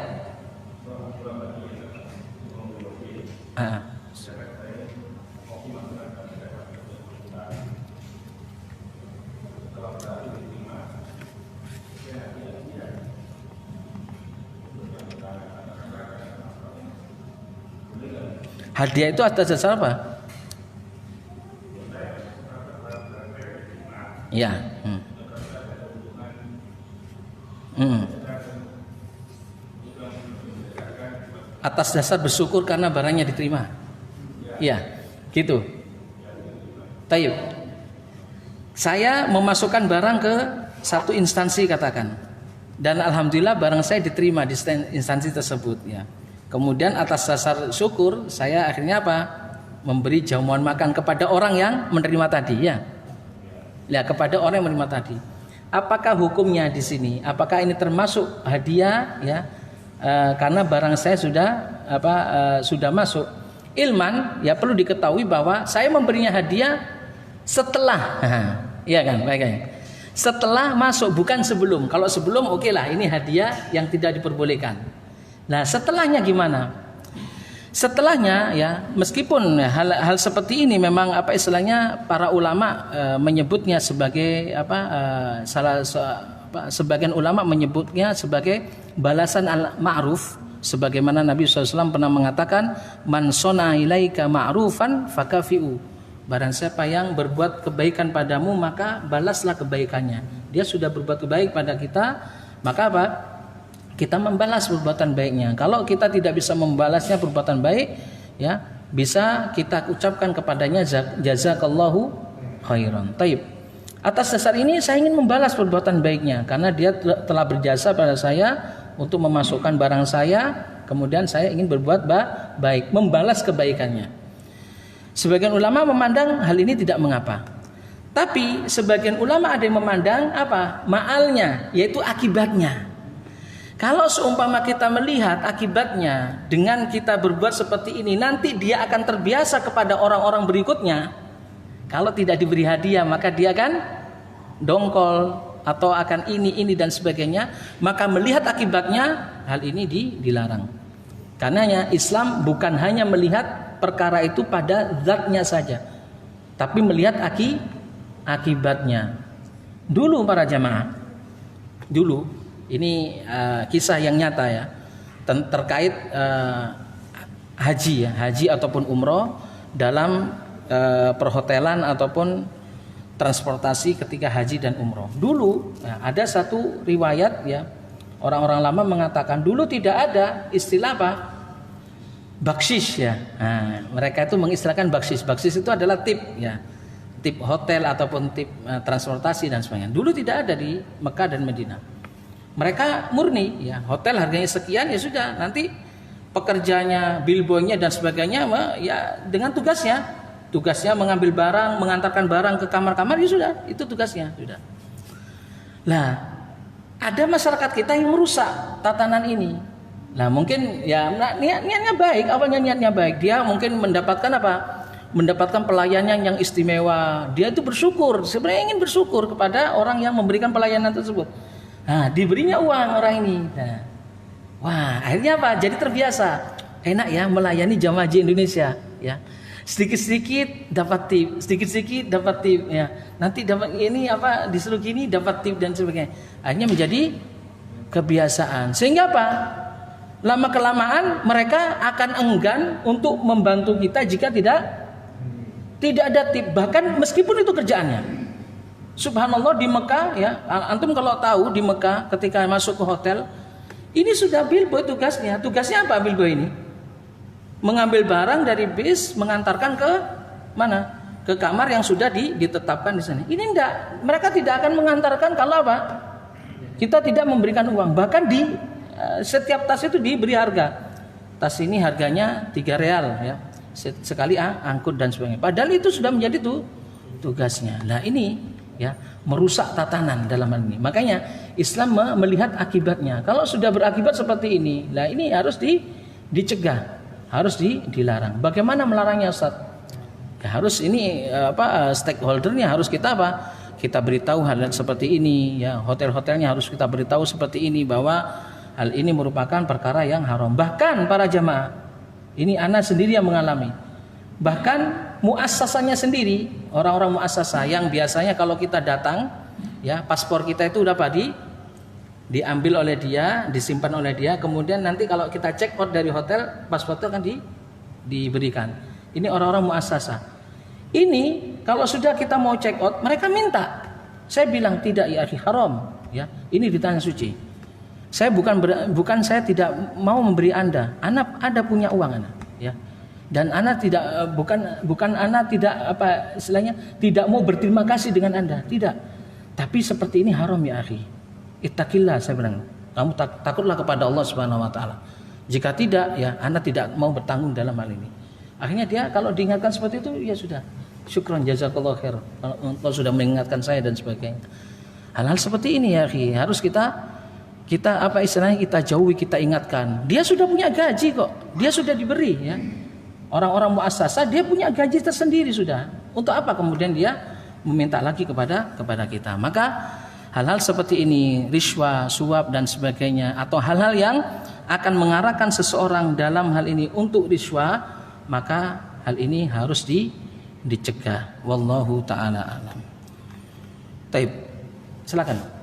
Hadiah itu atas dasar apa? Ya. Atas dasar bersyukur karena barangnya diterima. Ya, gitu. Tayyib. Saya memasukkan barang ke satu instansi katakan, dan alhamdulillah barang saya diterima di instansi tersebut. Ya. Kemudian atas dasar syukur saya akhirnya apa? Memberi jamuan makan kepada orang yang menerima tadi. Ya, kepada orang yang menerima tadi. Apakah hukumnya di sini? Apakah ini termasuk hadiah? Ya. Karena barang saya sudah masuk. Ilman, ya perlu diketahui bahwa saya memberinya hadiah setelah, ya kan, baik. Setelah masuk, bukan sebelum. Kalau sebelum oke lah, ini hadiah yang tidak diperbolehkan. Nah, setelahnya gimana? Setelahnya ya, meskipun hal seperti ini memang istilahnya para ulama menyebutnya sebagai sebagian ulama menyebutnya sebagai balasan al-ma'ruf, sebagaimana Nabi SAW pernah mengatakan, man sona ilaika ma'rufan fakafi'u, barang siapa yang berbuat kebaikan padamu maka balaslah kebaikannya. Dia sudah berbuat baik pada kita, maka apa? Kita membalas perbuatan baiknya. Kalau kita tidak bisa membalasnya perbuatan baik, ya bisa kita ucapkan kepadanya jazakallahu khairan. Taib. Atas dasar ini saya ingin membalas perbuatan baiknya karena dia telah berjasa pada saya untuk memasukkan barang saya, kemudian saya ingin berbuat baik, membalas kebaikannya. Sebagian ulama memandang hal ini tidak mengapa. Tapi sebagian ulama ada yang memandang ma'alnya, yaitu akibatnya. Kalau seumpama kita melihat akibatnya dengan kita berbuat seperti ini, nanti dia akan terbiasa kepada orang-orang berikutnya. Kalau tidak diberi hadiah maka dia akan dongkol atau akan ini dan sebagainya. Maka melihat akibatnya, hal ini dilarang. Karenanya Islam bukan hanya melihat perkara itu pada zatnya saja, tapi melihat akibatnya. Dulu para jamaah, ini kisah yang nyata ya, terkait haji ataupun umroh dalam perhotelan ataupun transportasi ketika haji dan umroh. Dulu ada satu riwayat ya, orang-orang lama mengatakan dulu tidak ada istilah baksis ya. Nah, mereka itu mengistilahkan baksis. Baksis itu adalah tip ya, tip hotel ataupun tip transportasi dan sebagainya. Dulu tidak ada di Mekah dan Madinah. Mereka murni ya, hotel harganya sekian ya sudah, nanti pekerjanya, billboynya dan sebagainya ya dengan tugasnya mengambil barang, mengantarkan barang ke kamar-kamar ya sudah, itu tugasnya sudah. Nah, ada masyarakat kita yang merusak tatanan ini. Nah, mungkin ya niatnya baik, awalnya niatnya baik. Dia mungkin mendapatkan mendapatkan pelayanan yang istimewa. Dia itu bersyukur, sebenarnya ingin bersyukur kepada orang yang memberikan pelayanan tersebut. Nah, diberinya uang orang ini. Nah, wah, akhirnya jadi terbiasa. Enak ya melayani jamaah haji Indonesia, ya. Sedikit-sedikit dapat tip, ya. Nanti dapat ini disuruh gini dapat tip dan sebagainya. Akhirnya menjadi kebiasaan. Sehingga lama kelamaan mereka akan enggan untuk membantu kita jika tidak ada tip, bahkan meskipun itu kerjaannya. Subhanallah, di Mekah ya, antum kalau tahu di Mekah ketika masuk ke hotel, ini sudah billboy tugasnya. Tugasnya apa billboy ini? Mengambil barang dari bis, mengantarkan ke mana? Ke kamar yang sudah ditetapkan di sana. Ini enggak, mereka tidak akan mengantarkan kalau kita tidak memberikan uang. Bahkan di setiap tas itu diberi harga. Tas ini harganya 3 real ya. Sekali angkut dan sebagainya. Padahal itu sudah menjadi tugasnya. Nah, ini ya, merusak tatanan dalam hal ini. Makanya Islam melihat akibatnya. Kalau sudah berakibat seperti ini, nah ini harus dicegah, harus dilarang. Bagaimana melarangnya, Ustaz? Ya, harus ini stakeholdernya harus kita kita beritahu hal seperti ini, ya. Hotel-hotelnya harus kita beritahu seperti ini, bahwa hal ini merupakan perkara yang haram. Bahkan para jamaah, ini ana sendiri yang mengalami. Bahkan muassasanya sendiri, orang-orang muassasah yang biasanya kalau kita datang, ya, paspor kita itu udah diambil oleh dia, disimpan oleh dia, kemudian nanti kalau kita check out dari hotel, paspor itu akan diberikan. Ini orang-orang muassasah. Ini kalau sudah kita mau check out, mereka minta. Saya bilang tidak, ya haram, ya. Ini di tanah suci. Saya bukan saya tidak mau memberi Anda ada punya uang Anda, ya. Dan Anda tidak bukan Anda tidak istilahnya tidak mau berterima kasih dengan Anda, tidak. Tapi seperti ini haram ya akhi. Ittaqillah, saya bilang. Kamu takutlah kepada Allah Subhanahu wa taala. Jika tidak, ya Anda tidak mau bertanggung dalam hal ini. Akhirnya dia kalau diingatkan seperti itu, ya sudah. Syukran jazakallahu khair. Kalau sudah mengingatkan saya dan sebagainya. Hal-hal seperti ini ya akhi, harus kita istilahnya kita jauhi, kita ingatkan. Dia sudah punya gaji kok. Dia sudah diberi, ya. Orang-orang muassasah dia punya gaji tersendiri sudah. Untuk apa kemudian dia meminta lagi kepada kita? Maka hal-hal seperti ini, rishwah, suap dan sebagainya, atau hal-hal yang akan mengarahkan seseorang dalam hal ini untuk rishwah, maka hal ini harus dicegah. Wallahu taala alam. Taib. Silakan.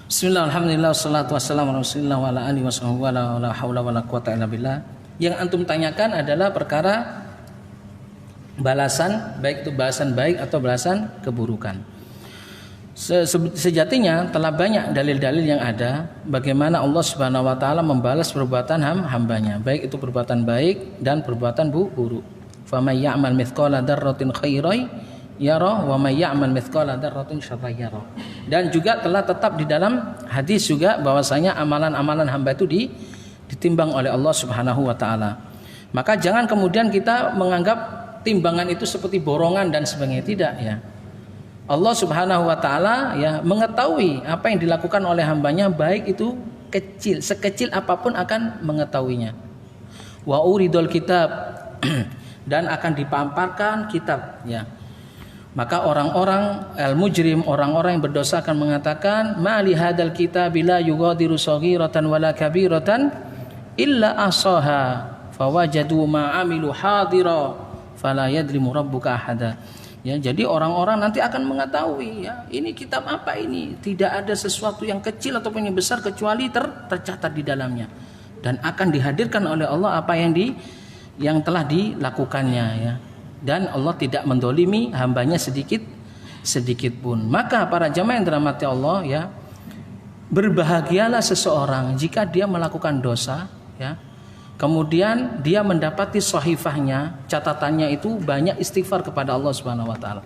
Bismillah, alhamdulillah, wassalatu wassalamu ala rasulillah wa ala alihi wasahbihi wa la haula wa la quwata illa billah. Yang antum tanyakan adalah perkara balasan, baik itu balasan baik atau balasan keburukan. Sejatinya telah banyak dalil-dalil yang ada bagaimana Allah Subhanahu wa taala membalas perbuatan hambanya, baik itu perbuatan baik dan perbuatan buruk. Faman ya'mal mithqala dzarratin khairan yara wa may ya'mal mithqala dzarratin syarran yara. Dan juga telah tetap di dalam hadis juga bahwasanya amalan-amalan hamba itu ditimbang oleh Allah Subhanahu wa taala. Maka jangan kemudian kita menganggap timbangan itu seperti borongan dan sebagainya, tidak, ya. Allah Subhanahu wa taala ya mengetahui apa yang dilakukan oleh hambanya, baik itu kecil, sekecil apapun akan mengetahuinya. Wa uridul kitab dan akan dipamparkan kitab, ya. Maka orang-orang al-mujrim, orang-orang yang berdosa akan mengatakan, ma li hadzal kitabi la yughadiru shaghiratan wala kabiratan illa ahsaha fawajadu ma amilu hadira fala yadlimu rabbuka ahada. Ya, jadi orang-orang nanti akan mengetahui, ya, ini kitab apa ini? Tidak ada sesuatu yang kecil ataupun yang besar kecuali tercatat di dalamnya, dan akan dihadirkan oleh Allah apa yang telah dilakukannya, ya. Dan Allah tidak mendolimi hambanya sedikit pun. Maka para jamaah yang dirahmati Allah, ya, berbahagialah seseorang jika dia melakukan dosa, ya, kemudian dia mendapati sahifahnya, catatannya itu banyak istighfar kepada Allah Subhanahu wa taala.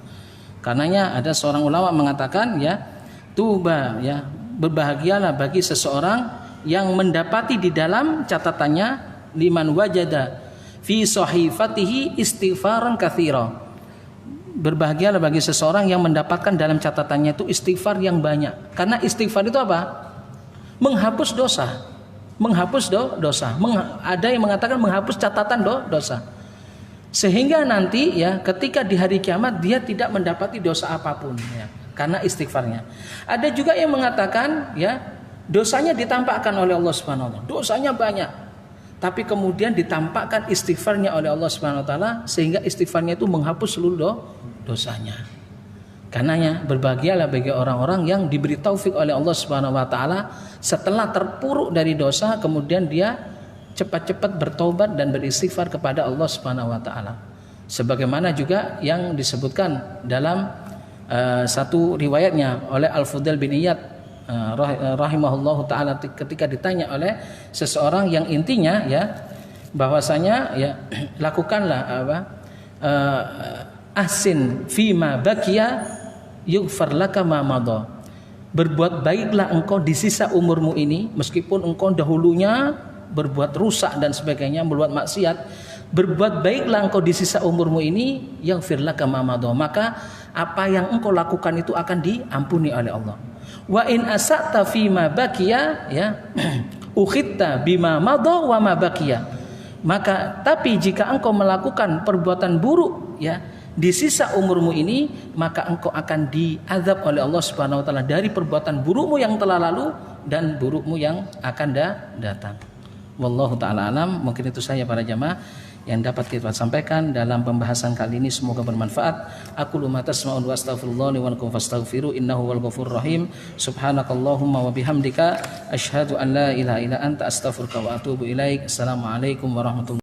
Karenanya ada seorang ulama mengatakan, ya, tuba, ya, berbahagialah bagi seseorang yang mendapati di dalam catatannya liman wajada fi sahifatihi istighfaran katsira. Berbahagialah bagi seseorang yang mendapatkan dalam catatannya itu istighfar yang banyak. Karena istighfar itu apa? Menghapus dosa. Ada yang mengatakan menghapus catatan dosa. Sehingga nanti, ya, ketika di hari kiamat dia tidak mendapati dosa apapun, ya, karena istighfarnya. Ada juga yang mengatakan, ya, Dosanya ditampakkan oleh Allah Subhanahu wa taala. Dosanya banyak. Tapi kemudian ditampakkan istighfarnya oleh Allah Subhanahu wa taala sehingga istighfarnya itu menghapus seluruh dosanya. Karenanya berbahagialah bagi orang-orang yang diberi taufik oleh Allah Subhanahu wa taala setelah terpuruk dari dosa kemudian dia cepat-cepat bertobat dan beristighfar kepada Allah Subhanahu wa taala. Sebagaimana juga yang disebutkan dalam satu riwayatnya oleh Al-Fudail bin Iyad rahimahullahu taala ketika ditanya oleh seseorang yang intinya ya bahwasanya ya lakukanlah ahsin fima baqiya yughfar laka ma madha. Berbuat baiklah engkau di sisa umurmu ini meskipun engkau dahulunya berbuat rusak dan sebagainya, berbuat maksiat, berbuat baiklah engkau di sisa umurmu ini yaghfir laka ma madha, maka apa yang engkau lakukan itu akan diampuni oleh Allah. Wa in asa'ta fima baqiya ya ukhitta bima madha wa ma baqiya. Maka tapi jika engkau melakukan perbuatan buruk ya di sisa umurmu ini, maka engkau akan diazab oleh Allah Subhanahu wa taala dari perbuatan burukmu yang telah lalu dan burukmu yang akan datang. Wallahu taala alam. Mungkin itu saya para jamaah yang dapat kita sampaikan dalam pembahasan kali ini, semoga bermanfaat. Aku luma tasma'un wa astaghfirullah li wa lakum fastaghfiru innahu wal ghafurur rahim. Subhanakallahumma wa bihamdika asyhadu an la ilaha illa anta astaghfiruka wa atubu ilaik. Assalamualaikum warahmatullahi